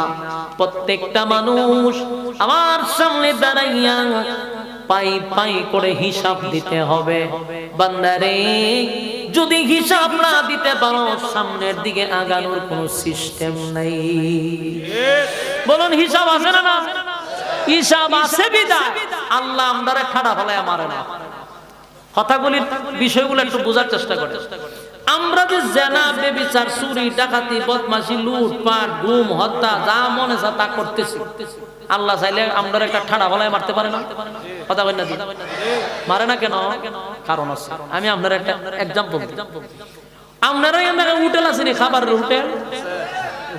প্রত্যেকটা মানুষ আমার সামনে দাঁড়াইয়া পাই পাই করে হিসাব দিতে হবে। বান্দারে যদি হিসাব না দিতে পারো, সামনের দিকে আগানোর কোনো সিস্টেম নাই। বলুন হিসাব আছে না না? হিসাব আছে বিদায় আল্লাহ আমদারে ঠাড়া ফেলায় মারে না। কথাগুলির বিষয়গুলো একটু বোঝার চেষ্টা করে। আমরা যে জেনা, বেবিচার, চুরি, ডাকাতি, বদমাশি, লুটপাট, গুম, হত্যা যা মনে চা তা করতেছি, আল্লাহ চাইলে আমরা একটা ঠাড়া ফলায় মারতে পারে না? কথা বলেন না? মারে না কেন? কারণ আছে। আমি আপনার একটা এক্সাম্পল দিই। আপনারা হোটেল আছে নি, খাবার হোটেল,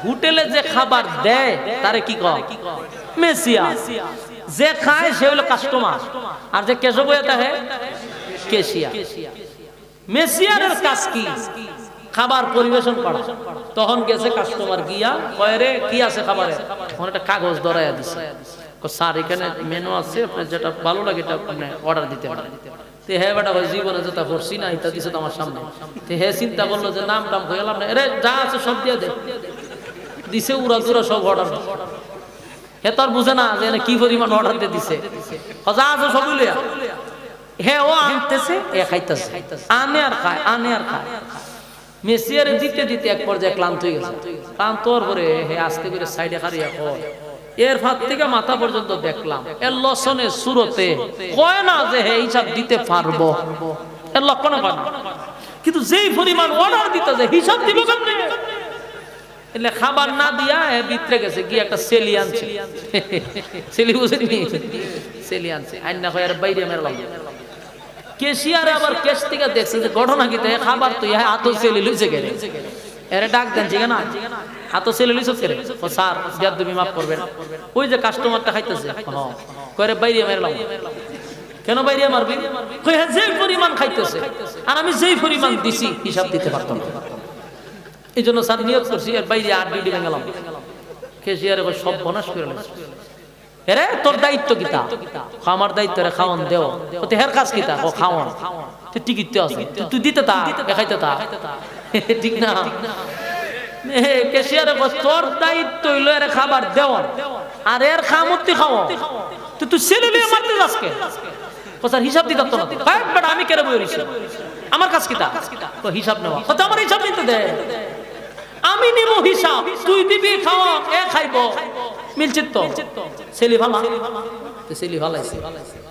হোটেলে যে খাবার দেয় তারে কি কয়? মেসিয়া। যে খায় সে হলো কাস্টমার, আর যে কেশো বইয়ে থাকে কেশিয়া। মেসিয়ারের কাজ কি? খাবার পরিবেশন করা। তখন গেছে কাস্টমার গিয়া কয় রে কি আছে খাবারে? তখন একটা কাগজ ধরাইয়া দিছে, স্যার এখানে মেনু আছে, আপনার যেটা ভালো লাগে এটা আপনি অর্ডার দিতে পারেন। তে হ্যাঁ বেটা জীবনে যেটা করছি না এটা দিছে তোমার সামনে। তে হ্যাঁ চিন্তা করলো যে নাম টাম হয়ে গেলাম না, এরে যা আছে সব দিয়ে দে। দিছে উড়া দুরা সব অর্ডার। হে তোর বুঝে না যে কি পরিমাণ অর্ডার দিয়ে দিছে যা আছে সবই লইয়া হে ও আনতেছে এ খাইতেছে আনে আর খায় মেসিয়ারে দিতে দিতে এক পর্যায়ে ক্লান্ত হয়ে গেছে ক্লান্ত হওয়ার পরে হে আস্তে করে সাইডে হারিয়ে কয় এর ফাত থেকে মাথা পর্যন্ত দেখলাম এর লসনে সুরতে কয় না যে হে হিসাব দিতে পারবো এর লক্ষণ পান কিন্তু যেই পরিমাণ অর্ডার দিতে যে হিসাব দিব কেমনে এলে খাবার না দিয়া ভিতরে গেছে কি একটা সেলি আনছে সেলি বুঝেনি সেলি আনছে আইন না কয় আর বাইরে মেরলাম কেশিয়ারে আবার কেশ থেকে দেখছে যে ঘটনা কি তাই খাবার তো ইহা হাতও সেলি লইছে গেলে এরে ডাক দেন ঠিক না হাতও সেলি লইছ করে ও স্যার যার তুমি মাফ করবেন ওই যে কাস্টমারটা খাইতেছে হ্যাঁ কয়রে বাইরে মেরলাম কেন বাইরে মারবি কই হ্যাঁ যেই পরিমাণ খাইতেছে আর আমি যেই পরিমাণ দিছি হিসাব দিতে পারতাম না এই জন্য স্যার নিয়োগ করছি আর বাইরে 8 ডিউটি গেলাম কেশিয়ারে সব বনাশ করে এরে তোর দায়িত্ব কিতা আমার দায়িত্ব রে খাওয়ান দেও ও তো হের কাজ কিতা ও খাওয়ান তুই টিকিট তো আছে তুই দিতে তা খাইতে তা ঠিক না কেশিয়ারে তোর দায়িত্ব হইলো এর খাবার দেওয়ান আর এর খামতি খাওয়া তুই ছেলে লিয়ে মারতে যাস কে ও স্যার হিসাব দিতে তো না বেটা আমি কেন বই রইছি আমার কাজ কিতা তো হিসাব নেওয়া তো আমার হিসাব নিতে দে আমি নিব হিসাব তুই দিবি খাওয়া এ খাইবো মিলছিত তো সেলি ভালা তো সেলি ভালাইছে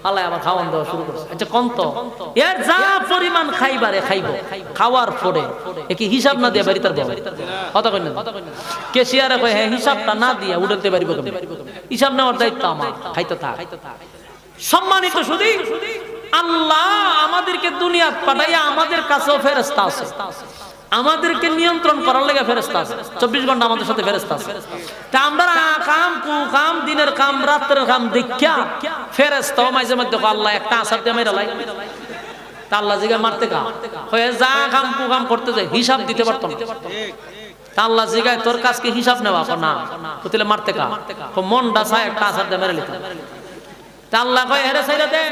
আল্লাহ আবার খাওয়ান দেওয়া শুরু করছে আচ্ছা কোন তো এর যা পরিমাণ খাইবারে খাইবো খাওয়ার পরে কি হিসাব না দিয়ে বাড়ি তার কথা কই না কেশিয়ারে কয় হ্যাঁ হিসাবটা না দিয়া উড়তে পারিব হিসাব নেওয়ার দায়িত্ব আমার খাইতে থাক সম্মানিত শুধু আল্লাহ আমাদেরকে দুনিয়া পাঠাইয়া আমাদের কাছেও ফেরেশতা আছে আমাদেরকে নিয়ন্ত্রণ করার লাগা ফেরেশতা আছে 24 ঘন্টা আমাদের সাথে ফেরেশতা আছে তা আমরা কাম দিনের কাম রাতের কাম দেখা ফেরেশতা মাঝে মধ্যে আল্লাহ একটা আসার দিয়ে মেরা লাই তা আল্লাহ জিগা মারতে কা হয়ে যা কাম করতে যায় হিসাব দিতে পারতো না তা আল্লাহ জিগায় তোর কাজকে হিসাব নেওয়া না তুইলে মারতে কা মনটা চায় একটা আসার দিয়ে মেরে লিতে তা আল্লাহ কয় হেরে ছাইরা দে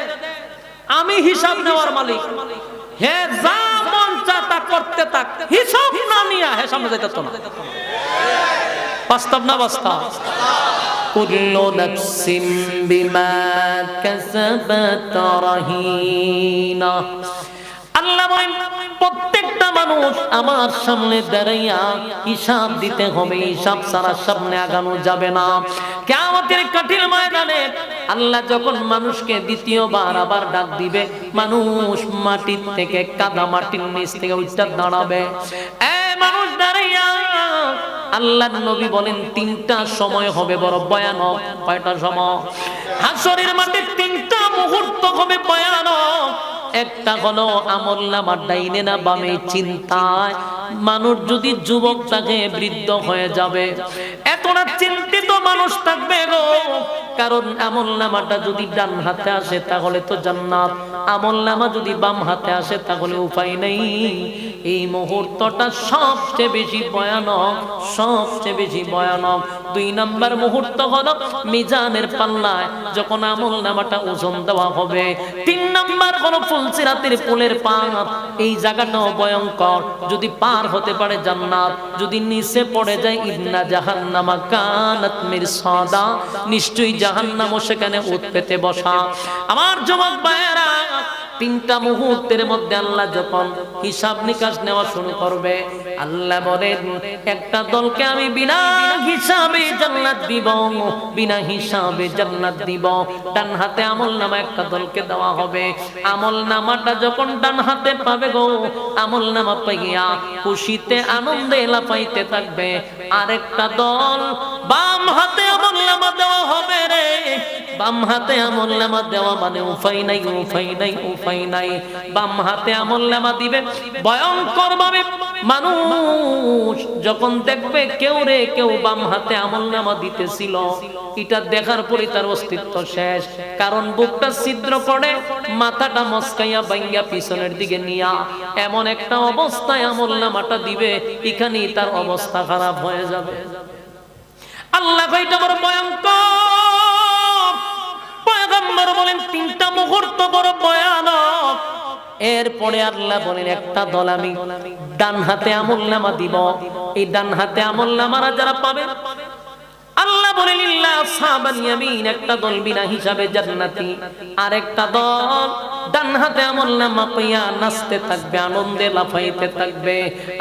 আমি হিসাব নেওয়ার মালিক হে যা মন চায় তা করতে থাক হিসাব না নিয়া হে সামনে যাইতে না বাস্তব না বাস্তব কুল্লু নাফসিন বিমা কাসাবাত রাহিনা আল্লাহ বলেন প্রত্যেকটা মানুষ আমার সামনে দাঁড়াইয়া হিসাব দিতে হবে হিসাব ছাড়া সামনে আগানো যাবে না কিয়ামতের কঠিন ময়দানে আল্লাহ যখন মানুষকে দ্বিতীয়বার আবার ডাক দিবে মানুষ মাটির থেকে কাদা মাটির নিচ থেকে উঠে দাঁড়াবে মানুষ দাঁড়াইয়া আল্লাহর নবী বলেন তিনটা সময় হবে বড় ভয়ানক কয়টা সময় হাসরের মাঠে তিনটা মুহূর্ত হবে ভয়ানক একটা হলো আমলনামার ডাইনে না বামে চিন্তায় মানুষ যদি যুবক থাকে বৃদ্ধ হয়ে যাবে এতটা চিন্তিত মানুষ থাকবে গো কারণ আমলনামাটা যদি ডান হাতে আসে তাহলে তো জান্নাত আমলনামা যদি বাম হাতে আসে তাহলে উপায় নেই এই মুহূর্তটা সবচেয়ে বেশি ভয়ানক 2 নাম্বার মুহূর্ত হলো মিজানের পাল্লায় যখন আমলনামাটা ওজন দেওয়া হবে 3 নাম্বার হলো ফুলসিরাতের পুলের পার এই জায়গাটাও ভয়ঙ্কর যদি পার হতে পারে জান্নাত যদি নিচে পড়ে যায় ইন্না জাহান্নামা কানাত মিরসাদা নিশ্চয়ই জাহান্নামও সেখানে উৎপেতে বসা আমার যুবক ভাইয়েরা 3টা মুহূর্তের মধ্যে আল্লাহ যখন হিসাব নিকাশ নেওয়া শুরু করবে আল্লাহ বলেন একটা দলকে আমি বিনা হিসাবে জান্নাত দিব ডান হাতে আমলনামা একটা দলকে দেওয়া হবে আমলনামাটা যখন ডান হাতে পাবে গো আমলনামা পাইয়া খুশিতে আনন্দে লাফাইতে থাকবে আরেকটা দল বাম হাতে আমলনামা দেওয়া হবে রে বাম হাতে আমলনামা দেওয়া মানে উপায় নাই বাম হাতে আমলনামা দিবে ভয়ঙ্কর ভাবে মানুষ যখন দেখবে কেউ বাম হাতে আমলনামা দিতেছিল এটা দেখার পরে তার অস্তিত্ব শেষ কারণ বুকটা ছিদ্র করে মাথাটা মস্কাইয়া বাইঙ্গা পিছনের দিকে নিয়া এমন একটা অবস্থায় আমলনামাটা দিবে এখানেই তার অবস্থা খারাপ হয়ে যাবে আল্লাহ কইটা বড় ভয়ঙ্কর পয়গম্বর বলেন 3টা মুহূর্ত বড় ভয়ানক এরপরে আল্লাহ বলেন একটা দল আমি ডান হাতে আমলনামা দিব এই ডান হাতে আমলনামারা যারা পাবে আল্লাহ বলেন ইল্লা আসহাবাল ইয়ামিন, একটা দল বিনা হিসাবে জান্নাতি, আর একটা দল ডান হাতে আমলনামা পাইয়া নাচতে থাকবে, আনন্দে লাফাইতে থাকবে।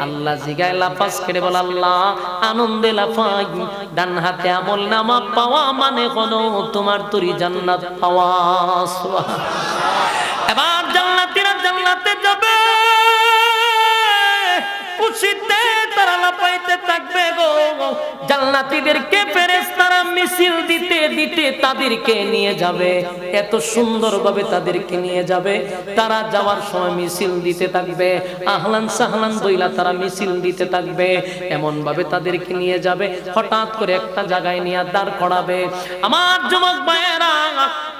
আল্লাহ জিগায় লাফাজ করে বলে আল্লাহ আনন্দে লাফাই, ডান হাতে আমলনামা পাওয়া মানে হলো তোমার তরি জান্নাত পাওয়া। এবার জান্নাতীরা জান্নাতে যাবে, খুশিতে তারা লাফাইতে থাকবে গো। জান্নাতীদেরকে ফেরেশতারা মিছিল দিতে দিতে তাদেরকে নিয়ে যাবে, এত সুন্দরভাবে তাদেরকে নিয়ে যাবে। তারা যাওয়ার সময় মিছিল দিতে থাকবে, আহলান সাহলান বইলা তারা মিছিল দিতে থাকবে। এমন ভাবে তাদেরকে নিয়ে যাবে, হঠাৎ করে একটা জায়গায় নিয়ে দাঁড় করাবে। আমার যুবক ভাইয়েরা,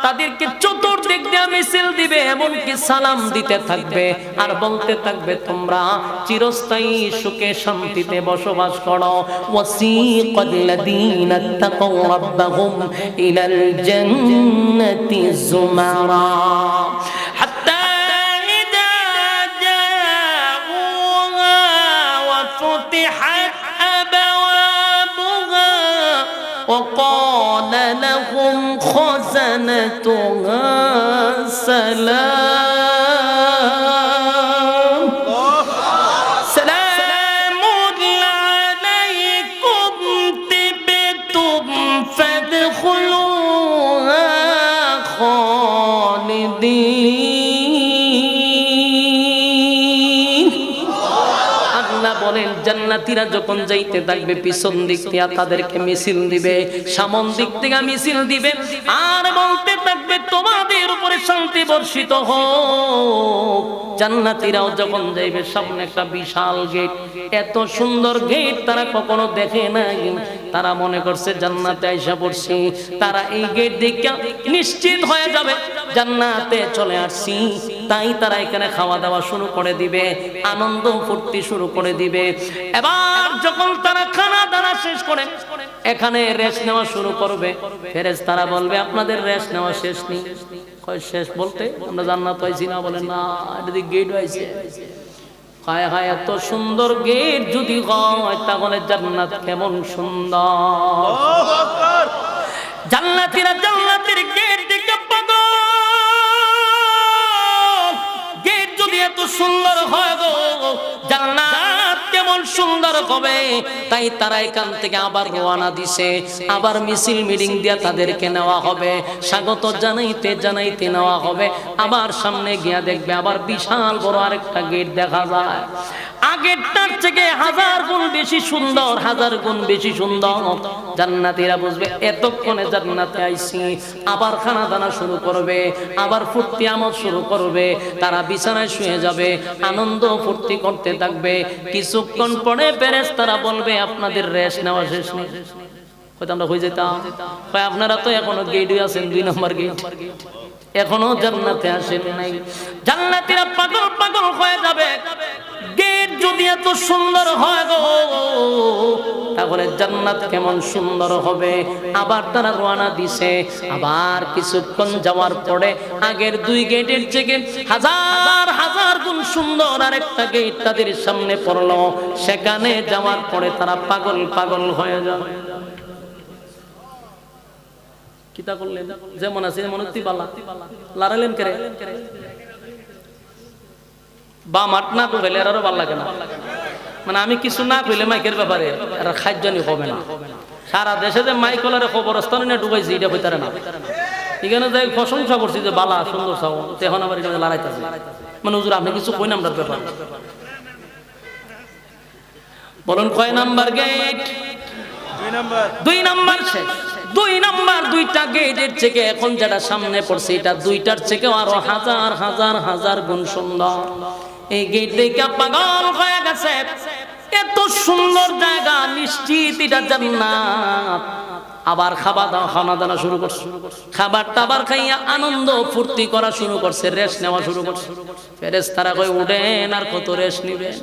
তাদেরকে চতুর্দিক দিয়ে মিছিল দিবে, এমনকি সালাম দিতে থাকবে আর বলতে থাকবে তোমরা চিরস্থায়ী সুখে শান্তিতে বসবাস করো। ওয়াসিকাল্লাযীনা তাকাউ রাব্বাহুম ইলাল জান্নাতি যুমারা হাত্তা ইযা জাউহা ওয়া ফুতিহাত আবওয়াবুহা ওয়া ক্বালা লাহুম খাযানাতুহা সালাম সালামুন আলাইকুম তিবতুম ফাদখুলুহা খালিদিন। আল্লাহ বলেন জান্নাতীরা যখন যাইতে থাকবে পিছন দিক থেকে তাদেরকে মিছিল দিবে, সামন দিক থেকে মিছিল দিবে আর বলতে থাকবে তোমাদের উপরে শান্তি বর্ষিত হোক। জান্নাতীরাও যখন যাইবে সামনে একটা বিশাল গেট, এত সুন্দর গেট তারা কখনো দেখে নাই। তারা মনে করছে জান্নাতে আইসা পড়ছি, তারা এই গেট দেখে নিশ্চিত হয়ে যাবে জান্নাতে চলে আসছি। তাই তারা এখানে খাওয়া দাওয়া শুরু করে দিবে, আনন্দ ফুর্তি শুরু করে দিবে। এবার যখন তারা খানা দানা শেষ করে এখানে রেস্ট নেওয়া শুরু করবে, ফেরেশতারা বলবে আপনাদের রেস্ট নেওয়া শেষ নেই। কয় শেষ বলতে আমরা জান্নাত পাইছি না? বলে না, এটা দিক গেট হয়েছে। হায় হায়, এত সুন্দর গেট যদি হয় তাহলে জান্নাত কেমন সুন্দর। জান্নাতীরা জান্নাতের গেট দেখে পাগল। গেট যদি এত সুন্দর হয় গো, জান্নাত কেমন সুন্দর হবে। তাই তারা এখান থেকে আবার রওনা দিছে, আবার মিছিল মিটিং দিয়ে তাদেরকে নেওয়া হবে, স্বাগত জানাইতে জানাইতে নেওয়া হবে। আবার সামনে গিয়া দেখবে আবার বিশাল বড় আরেকটা গেট দেখা যায়, আগেরটার থেকে 1000 গুণ বেশি সুন্দর, 1000 গুণ বেশি সুন্দর। জান্নাতীরা বুঝবে এতক্ষণে জান্নাতে আইছি। আবার খানা দানা শুরু করবে, আবার ফুর্তি আমোদ শুরু করবে। তারা বিছানায় শুয়ে যাবে, আনন্দ ফুর্তি করতে থাকবে। কিছুক্ষণ পরে ফেরেশতারা বলবে আপনাদের রেস্ট নেওয়া শেষ নেই। হয়তো আমরা হয়ে যেতাম, আপনারা তো এখনো গেটে আছেন, 2 নম্বর গেট, এখনো জান্নাতে আসেন নাই। জান্নাতীরা পাগল পাগল হয়ে যাবে। গেট যদি এত সুন্দর হয় গো, তাহলে জান্নাত কেমন সুন্দর হবে। আবার তারা রওনা দিছে। আবার কিছুক্ষণ যাওয়ার পরে আগের 2 গেটের থেকে 1000 গুণ সুন্দর আরেকটা গেট তাদের সামনে পড়লো। সেখানে যাওয়ার পরে তারা পাগল পাগল হয়ে যাবে। কিতা করলেন? যেমন আছে মনে হচ্ছে বালা লারালেন করে বা মাঠ না কইলে আরো ভালো লাগে না। মানে আমি কিছু না কইলে মাইকের ব্যাপারে এরা খাদ্যনি হবে না। সারা দেশে যে মাইকলারে খবরস্থানে না ডুবাইছে এটা হইতারে না। এখানে যাই প্রশংসা করছি যে বালা সুন্দর চাও, এখন আবার এখানে লড়াইতেছে। মানে হুজুর আপনি কিছু কই নাম্বার ব্যাপার বলুন। কয় নাম্বার গেট? 2 নাম্বার শেষ। 2 নাম্বার 2টা গেটের থেকে এখন যেটা সামনে পড়ছে এটা 2টার থেকে আরো হাজার গুণ সুন্দর। এই গেট দেখে পাগল হয়ে গেছে। এত সুন্দর জায়গা, নিশ্চিত এটা জান্নাত। আবার খানা দানা শুরু করছে, খাবার টাবার খাইয়া আনন্দ ফুর্তি করা শুরু করছে, রেস্ট নেওয়া শুরু করছে। ফেরেশতারা কই উঠেন, আর কত রেস্ট নিবেন?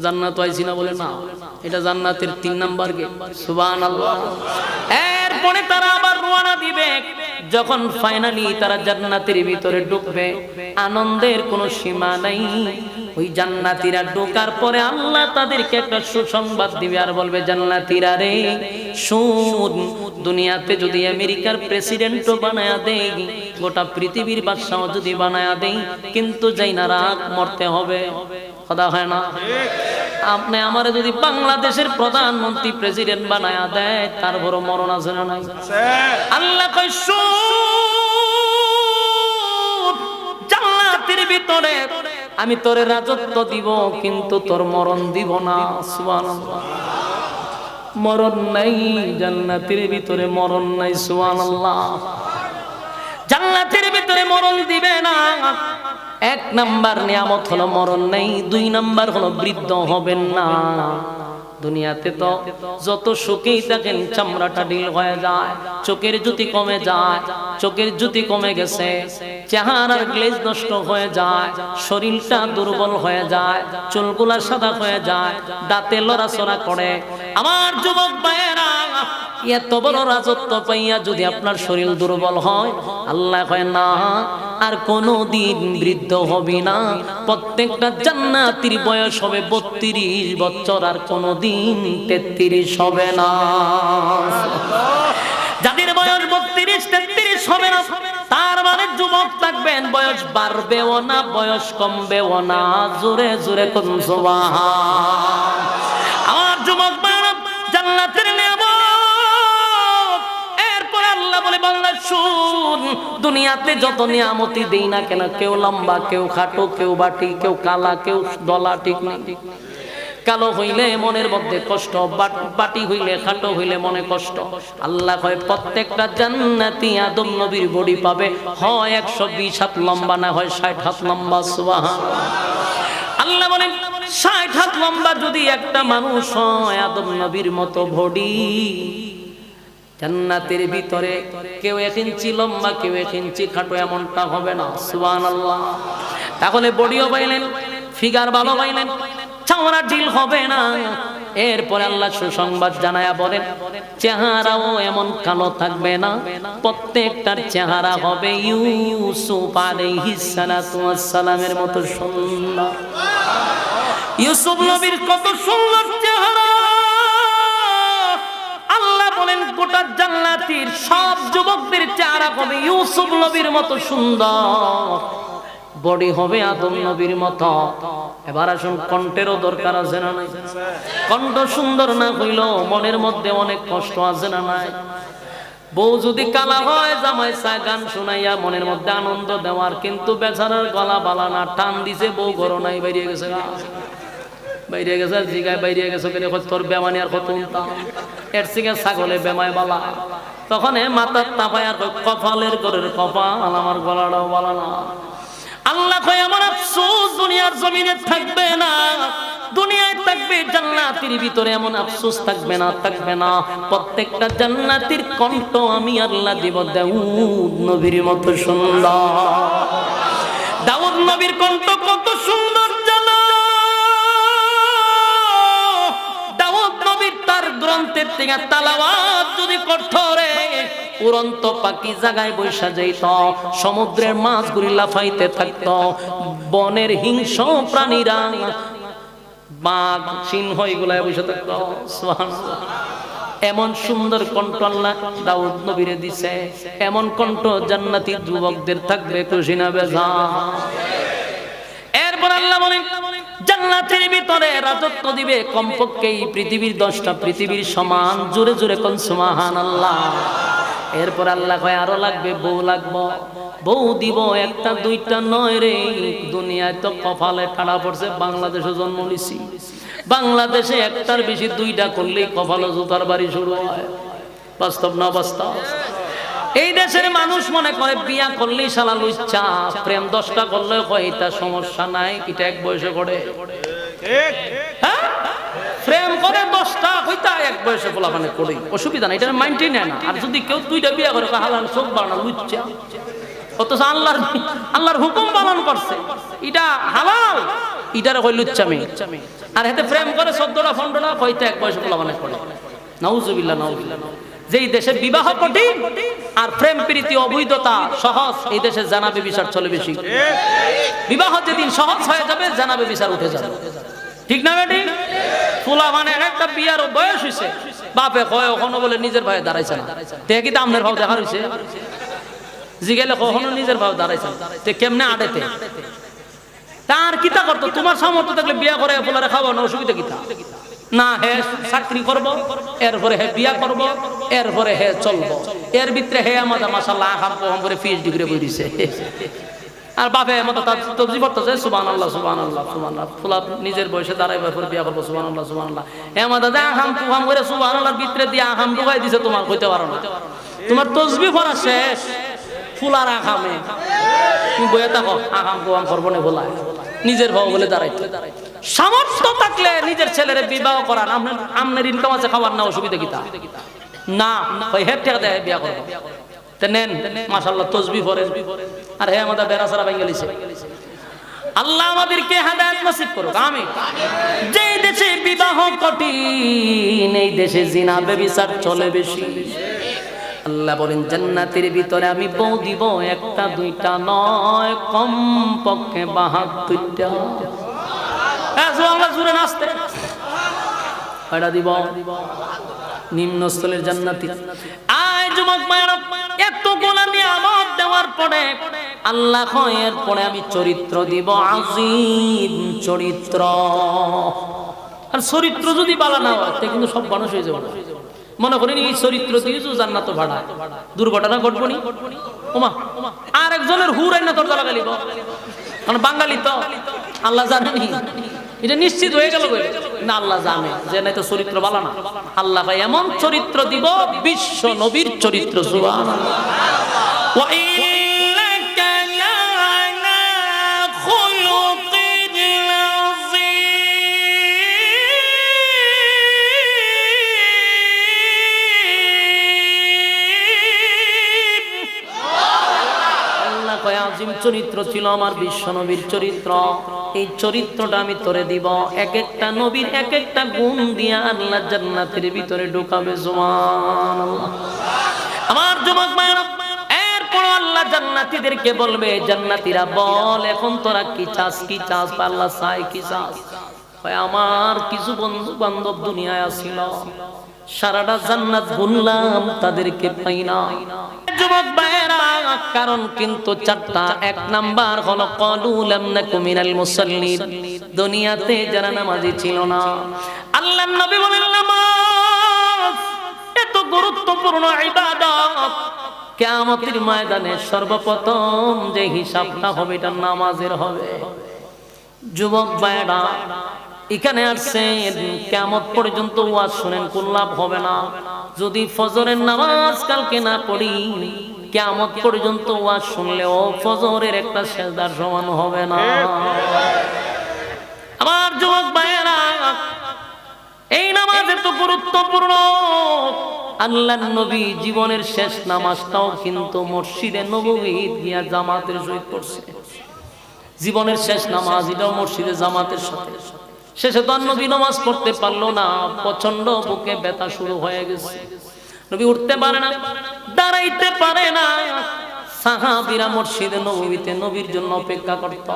জান্নাত আইছি না? বলে না, এটা জান্নাতের 3 নাম্বার গেট। সুবহানাল্লাহ। এরপরে তারা আবার রওনা দিবে। যখন ফাইনালি তারা জান্নাতের ভিতরে ঢুকবে, আনন্দের কোনো সীমা নাই। ওই জান্নাতীরা ঢোকার পরে আল্লাহ তাদেরকে একটা সুসংবাদ দিবে আর বলবে, জান্নাতীরা রে শুন, দুনিয়াতে যদি আমেরিকার প্রেসিডেন্টও বানায়া দেই, গোটা পৃথিবীর বাদশাহ যদি বানায়া দেই, কিন্তু যাই না রাগ মরতে হবে। কথা হয় না? আপনি আমারে যদি বাংলাদেশের প্রধানমন্ত্রী প্রেসিডেন্ট বানায়া দেয়, তার বড় মরণ আছে না নাই? আল্লাহ কয় শুন, জান্নাতের ভিতরে আমি তোরে রাজত্ব দিব, কিন্তু তোর মরণ দিব না। সুবহানাল্লাহ। মরণ নাই জান্নাতের ভিতরে, মরণ নাই। সুবহানাল্লাহ। জান্নাতের ভিতরে মরণ দিবে না। এক নাম্বার নিয়ামত হলো মরণ নেই, দুই নাম্বার হলো বৃদ্ধ হবেন না। দুনিয়াতে তো যত সুখেই থাকেন চামড়াটা ঢিল হয়ে যায়, চোখের জ্যোতি কমে যায়, চোখের জ্যোতি কমে গেছে, চেহারার গ্লেজ নষ্ট হয়ে যায়, শরীরটা দুর্বল হয়ে যায়, চুলগুলা সাদা হয়ে যায়, দাঁতে লড়াচড়া করে। আমার যুবক ভাইয়েরা, এত বড় রাজত্ব পাইয়া যদি আপনার শরীর দুর্বল হয়, আল্লাহ কয় না, আর কোনদিন বৃদ্ধ হবি না। প্রত্যেকটা জান্নাতীর বয়স হবে 32 বছর, আর কোনদিন 33 হবে না। যাদের বয়স 32-33 হবে না, তার মানে যুবক থাকবেন, বয়স বাড়বেও না, বয়স কমবেও না। জোরে জোরে কোন সুবহান। আমার যুবক ভাইরা, জান্নাতের নিয়ামত। বলে বাংলা শুন, দুনিয়াতে যত নিয়ামতি দেই না কেন, কেউ লম্বা, কেউ খাটো, কেউ বাটি, কেউ কালা, কেউ দলা, ঠিক না? কালো হইলে মনের মধ্যে কষ্ট, বাটি হইলে খাটো হইলে মনে কষ্ট। আল্লাহ কয় প্রত্যেকটা জান্নাতি আদম নবীর বডি পাবে, হয় 120 হাত লম্বা, না হয় 60 হাত লম্বা। সুবহানাল্লাহ। আল্লাহ বলেন 60 হাত লম্বা যদি একটা মানুষ হয়, আদম নবীর মতো বডি, জান্নাতের ভিতরে কেউ 1 ইঞ্চি লম্বা, কেউ 1 ইঞ্চি খাটো এমনটা হবে না। সুবহানাল্লাহ। তাহলে বডিও পাইলেন, ফিগার ভালো পাইলেন, চামড়া ঢিল হবে না। এরপরে আল্লাহ সুসংবাদ জানায়া বলেন, চেহারাও এমন কালো থাকবে না, প্রত্যেকটার চেহারা হবে ইউসুফ আলাইহিস সালাতু ওয়াস সালামের মতো সুন্দর। ইউসুফ নবীর কত সুন্দর চেহারা! আল্লাহ বলেন গোটা জান্নাতীর সব যুবকদের চেহারা হবে ইউসুফ নবীর মতো সুন্দর, বডি হবে আদম নবীর মতো। এবার আসুন, কণ্ঠেরও দরকার আছে না নাই? কণ্ঠ সুন্দর না হইলেও মনের মধ্যে অনেক কষ্ট আছে না নাই? বউ যদি কালা হয়, জামাই চায় গান শোনাইয়া মনের মধ্যে আনন্দ দেওয়ার, কিন্তু বেচারার গলা বালা না, টান দিছে, বউ ঘর নাই, বাইরে গেছে, বাইরে গেছে, জিগায় বাইরে গেছে, তোর বেমানি আর কত এর সিগে ছাগলে বেমায় বালা। তখন মাথার তাপায় আর কপালের ঘরের কপাল, আমার গলাটাও বালা না। আল্লাহ কয় আমার আফসোস দুনিয়ার জমিনে থাকবে না, দুনিয়ায় থাকবে, জান্নাতের ভিতরে এমন আফসোস থাকবে না, থাকবে না। প্রত্যেকটা জান্নাতীর কণ্ঠ আমি আল্লাহ দিব দাউদ নবীর মতো সুন্দর। দাউদ নবীর কণ্ঠ কত সুন্দর জানো? দাউদ নবীর তার গ্রন্থের থেকে তালাওয়াত যদি করতো রে, উড়ন্ত পাখি জায়গায় বৈশা যাইত, সমুদ্রের মাছগুলি লাফাইতে থাকত, বনের হিংস্র প্রাণীরা বাঘ সিংহ এগুলায় বসে থাকত। সুবহানাল্লাহ। এমন সুন্দর কণ্ঠ আল্লাহ দাউদ নবীরে দিছে, এমন কণ্ঠ জান্নাতি যুবকদের থাকবে, খুশি না বেজার? এরপর আল্লাহ বলেন জান্নাতের ভিতরে রাজত্ব দিবে কমপক্ষে এই পৃথিবীর 10টা পৃথিবীর সমান। জোরে জোরে কোন সুবহানাল্লাহ। এরপর আল্লাহ কয় আরো লাগবে, বউ লাগবো, বউ দিব, একটা দুইটা নয় রে। দুনিয়ায় তো কপালে ঠাড়া পড়ছে, বাংলাদেশে জন্ম নিছি, বাংলাদেশে একটার বেশি দুইটা করলেই কপালে জুতার বাড়ি শুরু হয়। বাস্তব না বাস্তব? এই দেশের মানুষ মনে করে বিয়া করলেই শালা লুচ্চা, প্রেম 10টা করলেও কয় এটা সমস্যা নাই, এটা এক বয়সে করে। হ্যাঁ, প্রেম করে 10টা হইতা এক বয়সে পোলাপানে করে, অসুবিধা নাই, এটা মাইন্ডই নেয় না। আর যদি কেউ 2টা বিয়া করে, হালাল চোখ বাড়ানো লুচ্চা, অথচ আল্লাহর হুকুম পালন করছে, এটা হালাল, এটার কই লুচ্চামি। আর এতে প্রেম করে 14টা 15টা হইতা এক বয়সে পোলাপানে করে। নাউজুবিল্লাহ, নাউজুবিল্লাহ। যেই দেশে বিবাহ কঠিন আর প্রেম প্রীতি অবৈধতা সহজ, এই দেশে জানাবে বিচার চলে বেশি। বিবাহ যেদিন সহজ হয়ে যাবে জানাবে বিচার উঠে যাবে, ঠিক না বেটি? ফুলা মানে একটা বিয়ার বয়স হয়েছে, বাপে কয় ওখানে বলে নিজের ভাই দাঁড়াইছে না, দেখি তো আমনের ভাব দেখা হয়েছে, জিগেলে কখনো নিজের ভাব দাঁড়াইছে না, তে কেমনে আড়েতে তার কিতা করতো? তোমার সামর্থ্য থাকলে বিয়া করে ফুলারে খাবো না, অসুবিধা কিতা? না হে চাকরি করব, এরপরে হে বিয়া করব, এরপরে হে চলবো, এর ভিতরে হে আমাদের মাশাআল্লাহ আখাম কম করে পিএইচডি করে বই দিছে। আর বাপে মতো তার তবজি পড়তেছে সুবহানাল্লাহ সুবহানাল্লাহ সুবহানাল্লাহ, ফুলা নিজের বয়সে দাঁড়াইবার পর বিয়া করবো সুবহানাল্লাহ সুবহানাল্লাহ, আমাদের আখাম কুহাম করে সুবহানাল্লাহর ভিতরে দিয়ে আখাম ঢুকাই দিছে, তোমার কইতে পারো না, তোমার তসবিহ পড়া শেষ ফুলার আখামে, তুমি বইয়া থাকো আখাম কুহাম করবো না বলা, নিজের ভাব বলে দাঁড়াইতে। সামর্থ্য থাকলে নিজের ছেলের বিবাহ করান, আপনার ইনকাম আছে খাবার না, অসুবিধা কিতা? না ওই হেড টাকা দেয় বিয়া করবো, নেন মাশাআল্লাহ তসবিহ পড়েন, আর হে আমাদের বেড়াছাড়া বাঙ্গালিছে। আল্লাহ আমাদেরকে হেদায়েত নসিব করুক, আমিন। যে দেশে বিবাহ কঠিন এই দেশে জিনা ব্যভিচার চলে বেশি। আল্লাহ বলেন জান্নাতের ভিতরে আমি বউ দিব একটা দুইটা নয়, কম পক্ষে 72টা। জুড়ে নাচতে কয়টা দিব? নিম্ন স্থলের জান্নাতি। আয় যুবক মায়েরা, এতগুলা নিয়ামত দেওয়ার পরে আল্লাহ কয় এরপরে আমি চরিত্র দিব, আযীম চরিত্র। আর চরিত্র যদি বালা না হয় তাহলে কিন্তু সব মানুষ হয়ে যাবে। মনে করেন এই চরিত্র দিয়েছো জান্নাত ভাড়া, দুর্ঘটনা ঘটবো নি? ওমা আর একজনের হুরাই না তোর জ্বালা গালিব, কারণ বাঙালি তো আল্লাহ জানেনি, এটা নিশ্চিত হয়ে গেল না, আল্লাহ জানে যে নাই তো চরিত্র বালা না। আল্লাহ ভাই এমন চরিত্র দিব, বিশ্ব নবীর চরিত্র। সুবহানাল্লাহ। ওয়া ইন্নাকা লা'আলা খুলুকিন আযীম চরিত্র ছিল আমার বিশ্ব নবীর চরিত্র। এই চরিত্রটা আমি তোরে দিব, এক একটা নবীর এক একটা গুণ দিয়া আল্লাহ জান্নাতের ভিতরে ঢুকাবে। সুবহানাল্লাহ। আমার যুবক ভাইরা, এরপর আল্লাহ জান্নাতীদেরকে বলবে, জান্নাতীরা বল এখন তোরা কি চাস? কি চাস? আল্লাহ চাই কি চাস? আমার কিছু বন্ধু বান্ধব দুনিয়ায় আসিল, সারাটা জান্নাত ঘুরলাম, তাদেরকে পাই না। যুবক ভাইরা, কারণ কিন্তু চারটা। এক নাম্বার হলো ক্বালু লাম নাকু মিনাল মুসাল্লিন, দুনিয়াতে যারা নামাজি ছিল না। আল্লাহর নবী বলেন নামাজ এত গুরুত্বপূর্ণ ইবাদত, কিয়ামতের ময়দানে সর্বপ্রথম যে হিসাবটা হবে এটা নামাজের হবে। যুবক ভাইরা, এখানে আসছেন কিয়ামত পর্যন্ত ওয়াজ শুনেন, কোন লাভ হবে না। যদি ফজরের নামাজ কালকে না পড়ি, কিয়ামত পর্যন্ত ওয়াজ শুনলেও ফজরের একটা সেজদার সমান হবে না। আমার যুবক ভাইয়েরা, এই নামাজ এত গুরুত্বপূর্ণ। আল্লাহর নবী জীবনের শেষ নামাজটাও কিন্তু মসজিদে নববীতে গিয়া জামাতের সহিত পড়ছে। জীবনের শেষ নামাজ এটাও মসজিদে জামাতের সাথে। শেষে তো নবী নামাজ পড়তে পারলো না, প্রচন্ড বুকে ব্যথা শুরু হয়ে গেছে, নবী উঠতে পারে না, দাঁড়াইতে পারে না। সাহাবীরা মসজিদে নববীতে নবীর জন্য অপেক্ষা করত,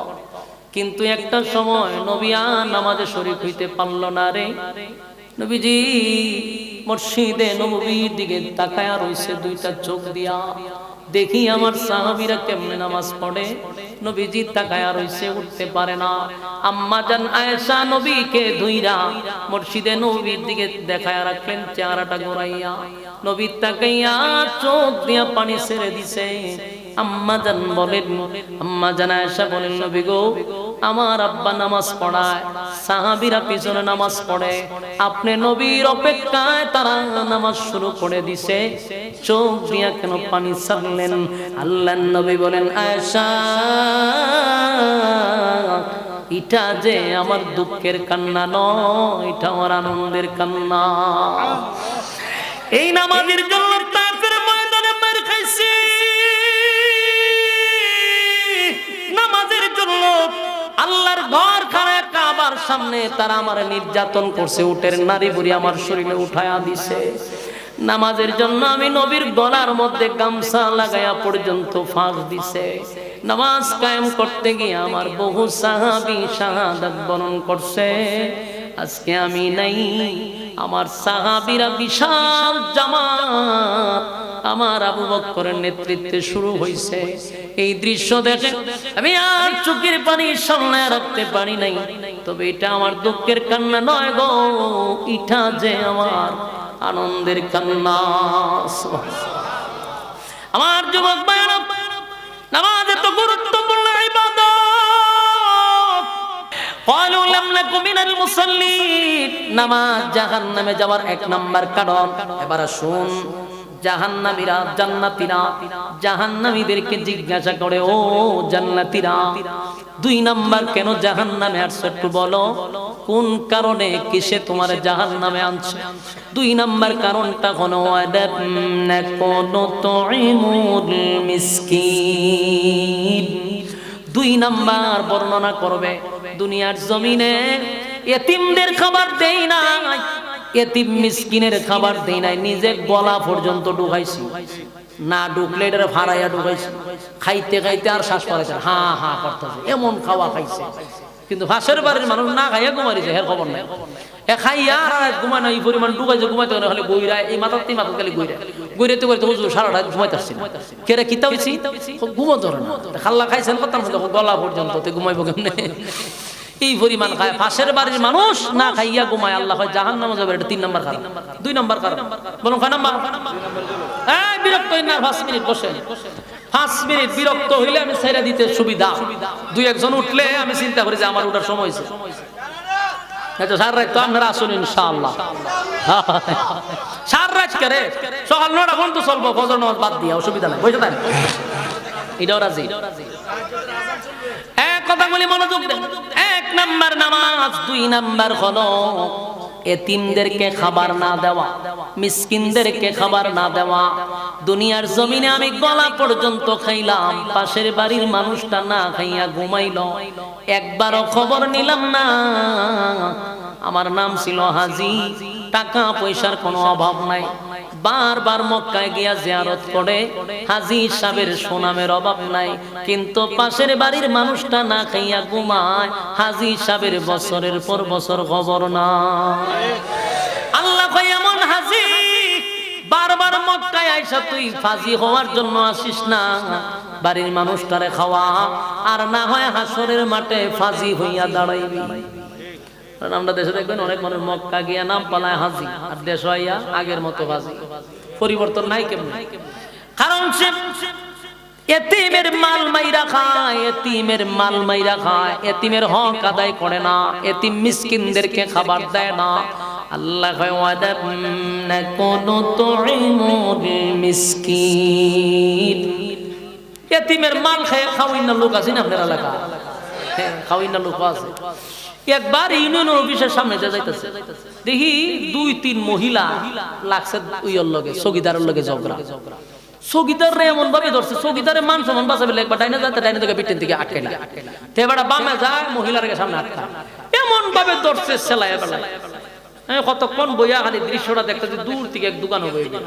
কিন্তু একটা সময় নবী আর নামাজে শরীক হইতে পারলো না রে। নবীজি মসজিদে নববীর দিকে তাকায়া রইছে দুইটা চোখ দিয়া, দেখি আমার সাহাবীরা কেমনে নামাজ পড়ে। নবীজি তাকায়া রইছে, উঠতে পারে না। আম্মা জান আয়েশা নবীকে ধুইরা মসজিদে নবীর দিকে দেখায়া রাখলেন, চেহারাটা ঘোরাইয়া। নবী তাকাইয়া চোখ দিয়া পানি ছেড়ে দিছে। আম্মা জান বলেন, আম্মা জান আয়েশা বলেন, নবী গো, আমার আব্বা নামাজ পড়ায়, সাহাবীরা পিছনে নামাজ পড়ে, আপনি নবীর অপেক্ষায় তারা নামাজ শুরু করে দিছে, চোখ দিয়া কেন পানি ছাড়লেন? আল্লাহর নবী বলেন, আয়েশা, এটা যে আমার দুঃখের কান্না নয়, এটা আমার আনন্দের কান্না। এই নামাজের জন্য তাফসীর ময়দানে মার খাইছি, নামাজের জন্য আল্লাহর ঘর খানায় কাবার সামনে তারা আমার নির্যাতন করছে, উটের নারী বুড়ি আমার শরীরে উঠায়া দিছে। নামাজের জন্য আমি নবীর গলার মধ্যে গামছা লাগায়া পর্যন্ত ফাঁস দিছে। নামাজ কায়েম করতে গিয়ে আমার বহু সাহাবী শাহাদাত বরণ করছে। আজকে আমি নাই, আমার সাহাবীরা বিশাল জামাত আমার আবু বকরের নেতৃত্বে শুরু হয়েছে। এই দৃশ্য দেখে আমি আর চোখের পানি সামনে রাখতে পারি নাই। তবে এটা আমার দুঃখের কান্না নয় গো, এটা যে আমার আনন্দের কান্না। আমার যুবক ভাইরা, নামাজ এত গুরুত্বপূর্ণ ইবাদত। ক্বালু লাম নাকু মিনাল মুসাল্লিন, নামাজ জাহান্নামে যাওয়ার এক নাম্বার কারণ। এবার শুন, জাহান্নামীরা জান্নাতীরা জাহান্নামীদেরকে জিজ্ঞাসা করে, ও জান্নাতীরা, 2 নাম্বার কেন জাহান্নামে আসছো একটু বলো, কোন কারণে কিসে তোমার জাহান্নামে আনছে? 2 নাম্বার কারণটা হলো ওয়াদাবনাকুনু তুইমুল মিসকিন। 2 নাম্বার বর্ণনা করবে, দুনিয়ার জমিনে এতিমদের খাবার দেই নাই, এতিম মিসকিনের খাবার দেই নাই, নিজে গলা পর্যন্ত ঢুকাইছি, না ঢুকলে এটা ভাড়াইয়া ঢুকাইছি, খাইতে খাইতে আর শ্বাস পড়াইছে, হা হা করতেছে, এমন খাওয়া খাইছে। কিন্তু পাশের বাড়ির মানুষ না খাইয়া ঘুমাইছে, হের খবর নাই। এ খাইয়া আর ঘুমায় না, এই পরিমাণ ঢুকাইছে, ঘুমাইতে খালি গইরা, এই মাথাতেই মাথা খালি গইরাতে গইরাতে হুজুর সারা রাত ঘুমাইতেছি না। কেরে কিতা হইছি, ঘুমো ধরে না, খাল্লা খাইছেন কথা গলা পর্যন্ত, ঘুমাইবো কেমনে? এই পরিমাণ খায়। পাশের বাড়ির মানুষ না খাইয়া ঘুমায়, আল্লাহ হয় জাহান্নামে যাবে। এটা 3 নাম্বার কারণ। 2 নাম্বার কারণ বলুন, কয় নাম্বার? এই বিরক্ত হই না, 5 মিনিট বসেন। 5 মিনিট বিরক্ত হইলে আমি ছেড়ে দিতে সুবিধা। 2-1 উঠলে আমি চিন্তা করি যে আমার উঠার সময় হয়েছে। সার রাত তো আপনারা আসুন ইনশাআল্লাহ। সার রাত করে সকাল 9টা পর্যন্ত চলবো, ফজর নামাজ বাদ দিয়া, অসুবিধা নাই, বুঝতে পারেন? এটাও রাজি। কথাগুলি মনোযোগ দেন। 1 নাম্বার নামাজ, 2 নাম্বার হলো এতিমদেরকে খাবার না দেওয়া, মিসকিনদেরকে খাবার না দেওয়া। দুনিয়ার জমিনে আমি গলা পর্যন্ত খাইলাম, পাশের বাড়ির মানুষটা না খাইয়া ঘুমাইল, একবারও খবর নিলাম না। আমার নাম ছিল হাজী, টাকা পয়সার কোনো অভাব নাই, বারবার মক্কায় গিয়া জিয়ারত করে, হাজী সাহেবের সুনামের অভাব নাই। কিন্তু পাশের বাড়ির মানুষটা না খাইয়া ঘুমায়, হাজী সাহেবের বছরের পর বছর খবর নাই। আল্লাহ কয়, এমন হাজী বারবার মক্কায় আইসা তুই ফাজি হওয়ার জন্য আসিস না, বাড়ির মানুষটারে খাওয়া, আর না হয় হাসরের মাঠে ফাজি হইয়া দাঁড়াইবি। আমরা দেশে দেখবেন অনেক মানুষ মক্কা গিয়া নাম পালায় হাজি, আর দেশ হইয়া আগের মতো হাজি। পরিবর্তন নাই কেমন? কারণ সে এতিমের মাল মাইরা খায়, এতিমের মাল মাইরা খায়, এতিমের হক আদায় করে না, এতিম মিসকিনদেরকে খাবার দেয় না। আল্লাহ কয়, ওয়াদাবনাকুনু তুইমুল মিসকিন। এতিমের মাল খায় খাওয়াই না লোক আছে না আপনার এলাকা? হ্যাঁ, খাওয়াই না লোক আছে। একবার ইউনিয়ন অফিসের সামনে যাইতেছে, দেখি 2-3 মহিলা লাগছে ওইর লগে, চৌকিদারের লগে ঝগড়া। চৌকিদারে এমন ভাবে ধরছে, চৌকিদারে মান সম্মান বাঁচাবে, একবার ডাইনে যাতে ডাইনে থেকে পিটেন থেকে আটকাইলা, তেবাটা বামে যায়, মহিলার সামনে আটকা, এমন ভাবে ধরছে সেলাই বেলায়। কতক্ষণ বইয়া খালি দৃশ্যটা দেখতেছি, দূর থেকে এক দোকান হয়ে গেল।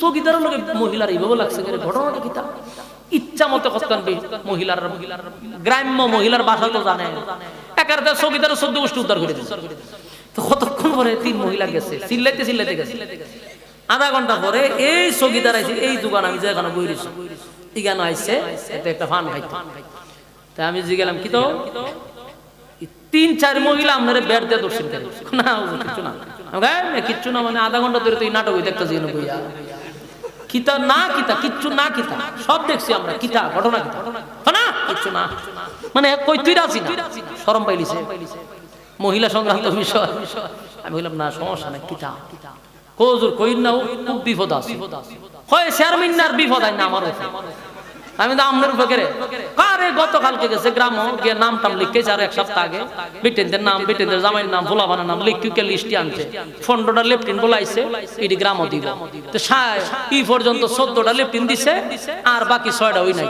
চৌকিদারের লগে মহিলার এইভাবে লাগছে, ঘটনাটা কি তা? ইচ্ছা মতো কতক্ষণ মহিলার, গ্রাম্য মহিলার ভাষা তো জানে, একারতে চৌকিদারের 14 গোষ্ঠী উদ্ধার করে দিচ্ছে। তো কতক্ষণ পরে 3 মহিলা গেছে, চিল্লাইতে চিল্লাইতে গেছে। আধা ঘন্টা পরে এই চৌকিদার আইছে, এই দোকান আমি যেখানে বইরেছি এখানে আইছে, এতে একটা ফান খাইতে। তাই আমি জিগেলাম, কি তো 3-4 মহিলা আপনারা বেড় দিয়ে ধরছেন কেন? না কিচ্ছু না, কিচ্ছু না, মানে আধা ঘন্টা ধরে তো এই নাটক দেখতেছি বইয়া, কিতা না কিতা, কিচ্ছু না কিতা, সব দেখছি আমরা, কিতা ঘটনা কিতা না, কিচ্ছু না, মানে কই তুই রাজি না, শরম পাইলিছে, মহিলা সংক্রান্ত বিষয়। আমি বললাম না, সমস্যা নাই, কিতা কোজুর কই না, খুব বিপদ আছে, কয় চেয়ারম্যান আর বিপদ আই না আমার উপরে। আমি তো আমনের উপরে কারে গতকালকে গেছে গ্রাম গিয়ে নাম টাম লিখেছে, আর 1 সপ্তাহ আগে বিটেনদের নাম, বিটেনদের জামাইয়ের নাম, ভোলাভানের নাম লিখে লিস্টে আনছে, 15টা লেফটিন বলাইছে, এটি গ্রামও দিব। তো এই পর্যন্ত 14টা লেফটিন দিছে, আর বাকি 6টা ওই নাই।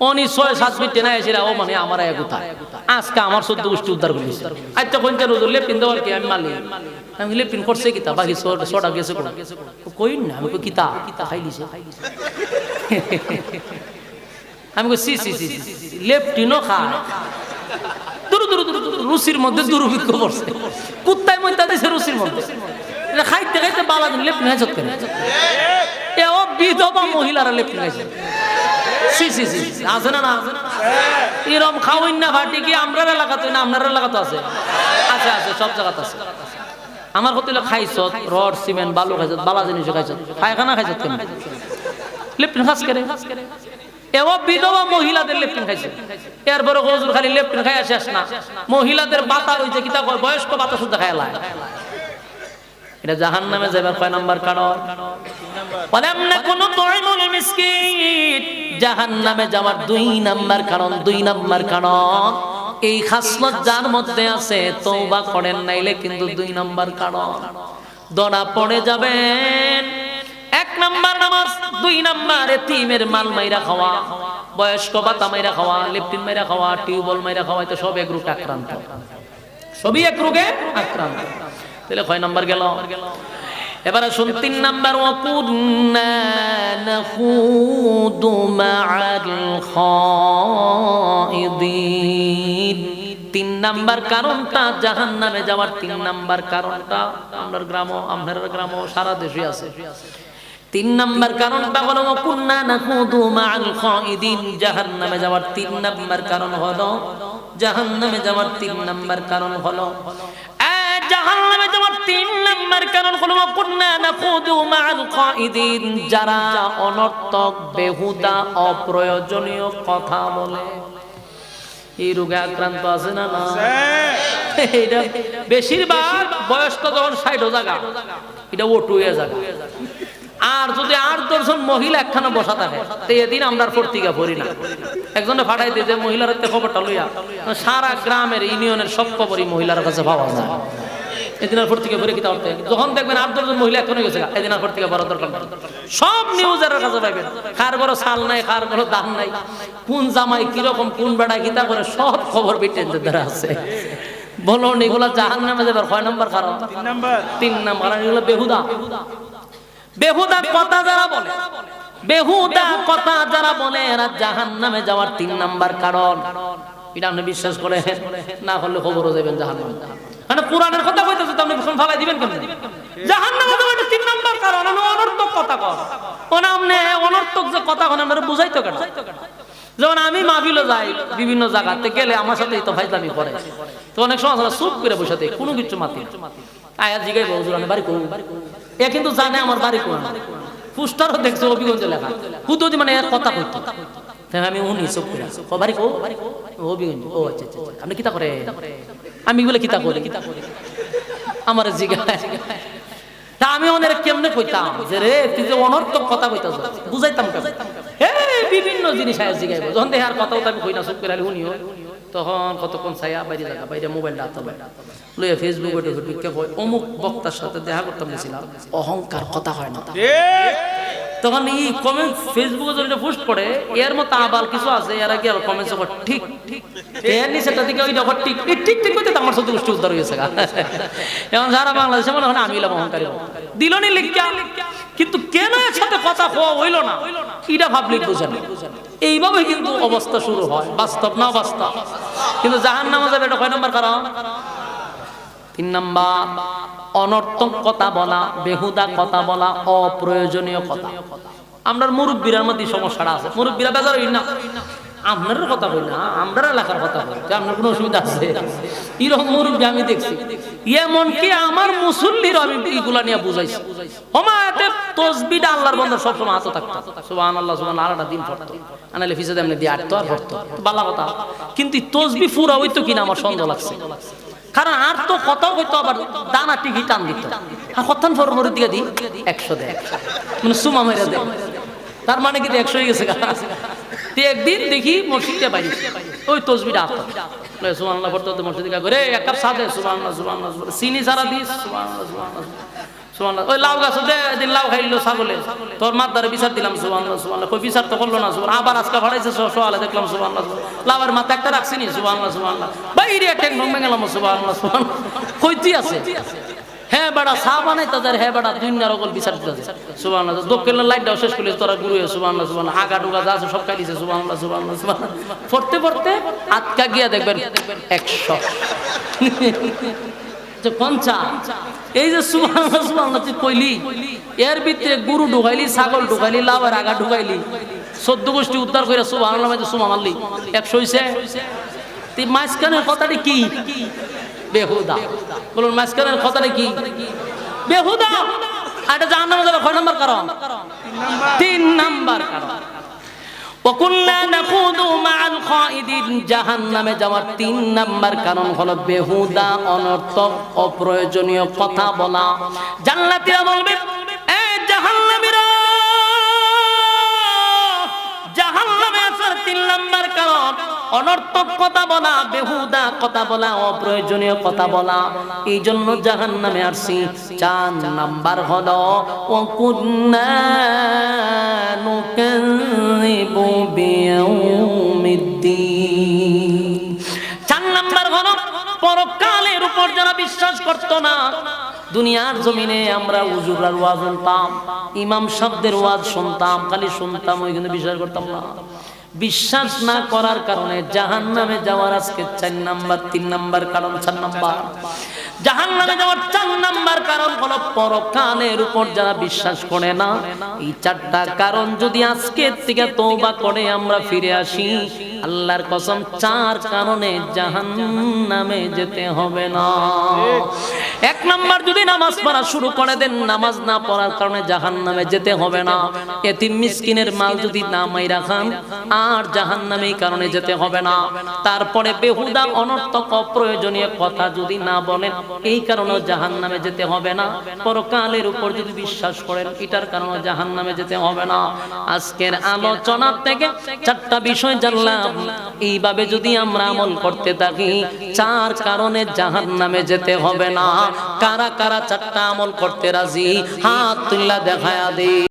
অনি 6-7 মিনিট না এসে ও মানে আমার এক কথা আজকে আমার 14 গোষ্ঠী উদ্ধার করেছে আচ্ছা কোনটা রোজুল লেপিন দেওয়ার কি আমি মালি আমি লেপিন করছে কিতা বাকি সোটা গেছে কই না আমি কই কিতা খাই দিছে আমি কই সি সি সি লেপটিনও খায় দূর দূর দূর রুচির মধ্যে দুর্ভিক্ষ পড়ছে কুত্তায় মধ্যে দিছে রুচির মধ্যে খাইতে খাইতে বালা দিন লেপটিন খাইছ কেন এ ও বিধবা মহিলারা লেপটিন খাইছে সি সি সি আছে না না এরকম খাওয়াই না ভাটি কি আমরা এলাকাতে না আপনার এলাকাতে আছে আছে আছে সব জায়গাতে আছে আমার কত খাইছ রড সিমেন্ট বালু খাইছ বালা জিনিস খাইছ পায়খানা খাইছ কেন লেপটিন খাস করে এও বিধবা মহিলাদের লেপটিন খাইছে এরপরে হুজুর খালি লেপটিন খাই শেষ না মহিলাদের বাতা হইছে কিতা কয় বয়স্ক বাতা শুদ্ধ খায়লা এটা জাহান্নামে যাবার কয় নাম্বার কারণ ওয়ালাম নাকুনু তুইমুল মিসকিন জাহান্নামে যাওয়ার 2 নাম্বার কারণ 2 নাম্বার কারণ এই খাসলত যার মধ্যে আছে তওবা করেন নাইলে কিন্তু 2 নাম্বার কারণ ধরা পড়ে যাবেন 1 নাম্বার নামাজ 2 নাম্বার এতিমের মাল মাইরা খাওয়া বয়স্ক বাতা মাইরা খাওয়া লেপটিন মাইরা খাওয়া টিউবওয়েল মাইরা খাওয়া তো সব এক রোগে আক্রান্ত সবই এক রোগে আক্রান্ত তাহলে কয় নাম্বার গেল এবারে শুন 3 নাম্বার ওয়াকুন্না নাখুদু মাআল খাইদিন 3 নাম্বার কারণটা জাহান্নামে যাওয়ার 3 নাম্বার কারণটা আমাদের গ্রাম সারা দেশে আছে 3 নাম্বার কারণটা হলো ওয়াকুন্না নাখুদু মাআল খাইদিন জাহান্নামে যাওয়ার 3 নাম্বার কারণ হলো জাহান্নামে যাওয়ার 3 নাম্বার কারণ হলো জাহান্নামে যাওয়ার 3 নাম্বার কারণ হলো কুননা নাখুদু মাআল কাইদিন যারা অনর্থক বেহুদা অপ্রয়োজনীয় কথা বলে এই রোগে আক্রান্ত আছে না না এটা বেশিরভাগ বয়স্ক যখন 60 জায়গা এটা ওটু হয়ে জায়গা আর যদি 8-10 জন মহিলা একখানে বসা থাকে তো এদিন আমরা পত্রিকা পড়ি না একজনে ফাটাই দিয়ে যে মহিলার খবরটা লইয়া সারা গ্রামের ইউনিয়নের সব খবরই মহিলার কাছে পাওয়া যায় এদিন আর পত্রিকা পড়ে কিতা করতে যখন দেখবেন 8-10 জন মহিলা এখনো গেছে এদিন আর পত্রিকা পড়ার দরকার নেই সব নিউজের কাছে পাবেন কার বড় সাল নাই কার বড় দাম নাই কোন জামাই কিরকম কোন বেড়া কিতা করে সব খবর বিটেনদের দ্বারা আছে বলুন এগুলা জাহান্নামে যাবার কয় নাম্বার কারণ 3 নাম্বার এগুলো বেহুদা কথা যারা বলে বেহুদা কথা যারা বলে এরা জাহান্নামে যাওয়ার 3 নাম্বার কারণ এটা আপনি বিশ্বাস করে না হলে খবরও যাবেন জাহান্নামে মানে কোরআনের কথা কইতাছে তো আপনি ফালাই দিবেন কেমনে জাহান্নামে যাওয়ার 3 নাম্বার কারণ অনর্থক কথা কর আপনি অনর্থক যে কথা কোন আমরা বুঝাইতো কেন যেমন আমি মাহফিলে যাই বিভিন্ন জায়গাতে গেলে আমার সাথে তো ফাইজলামি করে তো অনেক সময় চুপ করে বসে থাকে কোনো কিছু মাতি আয়া জিগাইবো হুজুর আমি বাড়ি করব এ কিন্তু জানে আমার বাড়ি কোন পোস্টারও দেখছে অভিগঞ্জ লেখা হুদুদি মানে এর কথা কইতো তাই আমি উনি চুপ করে ও বাড়ি কো অভিগঞ্জ ও আচ্ছা আচ্ছা আপনি কিতা করে আমি বলে কিতা করে আমার জিগায় তা আমি ওদের কেমনে কইতাম যে রে তুই যে অনর্থক কথা কইতাছ বুঝাইতাম কেমন বিভিন্ন জিনিস আয়া জিগাইব যখন দেখে আর কথাও আমি কই না চুপ করে শুনিও তখন কতক্ষণ ছায়া বাইরে জায়গা বাইরে মোবাইলটা হাতে লইয়া ফেসবুকে ঢুকে অমুক বক্তার সাথে দেখা করতাম গেছিলাম অহংকার কথা হয় না তখন এই কমেন্ট ফেসবুকে যদি পোস্ট করে এর মতো আবার কিছু আছে এরা কি আর কমেন্টস করে ঠিক এর নিচেটা দিকে ওই দেখো ঠিক ঠিক ঠিক করতে আমার সাথে গোষ্ঠী উদ্ধার হয়েছে এখন সারা বাংলাদেশে মনে হয় আমি এলাম অহংকারী দিলনি লিখা কিন্তু কেন এর সাথে কথা হওয়া হইল না এটা ভাবলি বুঝেন এইভাবে কিন্তু অবস্থা শুরু হয় বাস্তব না বাস্তব কিন্তু জাহান্নামে যাবে এটা কয় নাম্বার কারণ 3 নাম্বার অনর্থক কথা বলা বেহুদা কথা বলা অপ্রয়োজনীয় কথা আমরা মুরব্বীর মধ্যে সমস্যাটা আছে মুরব্বীরা বেজার হই না আপনার কথা কই না আমরা এলাকার কথা কই যে আপনার কোনো অসুবিধা আছে এরকম মুরব্বী আমি দেখছি এমন কি আমার মুসল্লির আমি এগুলা নিয়ে বুঝাইছি হমায়াতে তাসবিহটা আল্লাহর বান্দা সব সময় হাতে থাকতো সুবহানাল্লাহ সুবহানাল্লাহ আলাদা দিন পড়তো আনালে ফিসে এমনি দিয়ে আটতো আর পড়তো ভালো কথা কিন্তু তাসবিহ পুরা হইতো কিনা আমার সন্দেহ লাগছে কারণ আর তো কথা কইতো আবার দানা টিকি টান দিত আর কতক্ষণ পর মরে দিয়ে দি 100 দেয় মানে সুমা মেরে দেয় তার মানে কি 100 হয়ে গেছে একদিন দেখি মসজিদে বাইরে ওই তাসবিহটা আসতো সুবহানাল্লাহ পড়তে মসজিদে করে এক কাপ চা দে সুবহানাল্লাহ সুবহানাল্লাহ চিনি সারা দিস সুবহানাল্লাহ সুবহানাল্লাহ সুবহানাল্লাহ। ওই লাউ গাছ দে দিন লাউ খাইলো ছাগলে, তোর মাথারে বিচার দিলাম সুবহানাল্লাহ সুবহানাল্লাহ। কই বিচার তো করলো না সুবহানাল্লাহ। আবার আজকে ফাড়াইছে সোয়ালে দেখলাম সুবহানাল্লাহ সুবহানাল্লাহ। লাউয়ের মাথা একটা রাখছিনি সুবহানাল্লাহ সুবহানাল্লাহ। বাইরে ট্যাং ভেঙে গেলাম সুবহানাল্লাহ সুবহানাল্লাহ। কইতি আছে হ্যাঁ বেড়া চা বানাইতে যার হ্যাঁ বেড়া দুনিয়ার ওগল বিচার দিতে সুবহানাল্লাহ। দক্ষিণের লাইটটাও শেষ করলে তোরা গুরু হয়ে সুবহানাল্লাহ সুবহানাল্লাহ। আগা ডুগা যা আছে সব খাইছে সুবহানাল্লাহ সুবহানাল্লাহ সুবহানাল্লাহ। পড়তে পড়তে আটকা গিয়া দেখবেন 100 যে পঞ্চা। এই যে সুবহানাল্লাহ সুবহানাল্লাহ তুই কইলি, এর ভিতরে গরু ঢুকাইলি, ছাগল ঢুকাইলি, লাউয়ের আগা ঢুকাইলি, 14 গোষ্ঠী উদ্ধার করে সুবহানাল্লাহ মানে সুমা মারলি, 100 হইছে। তুই মাঝখানের কথাটি কি? বেহুদা। বলুন মাঝখানের কথাটা কি? বেহুদা। আর এটা জাহান্নামে যাওয়ার কয় নাম্বার কারণ? 3 নাম্বার কারণ। ওয়াকুল্লা নাখুদু মাআল খাইদিন, জাহান্নামে যাওয়ার 3 নাম্বার কারণ হলো বেহুদা, অনর্থক, অপ্রয়োজনীয় কথা বলা। জান্নাতীরা বলবে এ জাহান্নামীরা, জাহান্নামে আসার 3 নাম্বার কারণ অনর্থক কথা বলা, বেহুদা কথা বলা, অপ্রয়োজনীয় কথা বলা, এই জন্য জাহান্নামে আসছি। 4 নাম্বার হলো ওয়াকুন্না নুকাযিবু বিয়াউমিদ্দিন। 4 নাম্বার হলো পরকালের উপর যারা বিশ্বাস করত না। দুনিয়ার জমিনে আমরা হুজুররা ওয়াজ শুনতাম, ইমাম সাহেবদের ওয়াজ শুনতাম, খালি শুনতাম, ওই কিন্তু বিশ্বাস করতাম না। বিশ্বাস না করার কারণে জাহান্নামে যাওয়ার আজকে 4 নাম্বার, 3 নাম্বার কারণ। 4 নাম্বার জাহান্নামে যাওয়ার 4 নাম্বার কারণ হলো পরকালের উপর যারা বিশ্বাস করে না। এই 4টা কারণ যদি আজকে থেকে তওবা করে আমরা ফিরে আসি, আল্লাহর কসম 4 কারণে জাহান্নামে যেতে হবে না। 1 নাম্বার যদি নামাজ পড়া শুরু করে দেন, নামাজ না পড়ার কারণে জাহান্নামে যেতে হবে না। এতিম মিসকিনের মাল যদি না মাইরা খান, আর জাহান্নামে কারণে যেতে হবে না। তারপরে বেহুদা, অনর্থক, অপ্রয়োজনীয় কথা যদি না বলেন, এই কারণে জাহান্নামে যেতে হবে না। পরকালের উপর যদি বিশ্বাস করেন, এটার কারণে জাহান্নামে যেতে হবে না। আজকের আলোচনা থেকে 4টা বিষয় জানলাম। এইভাবে যদি আমরা আমল করতে থাকি, 4 কারণে জাহান্নামে যেতে হবে না। কারা কারা 4টা আমল করতে রাজি? হাত তুল্লা দেখায়া দে।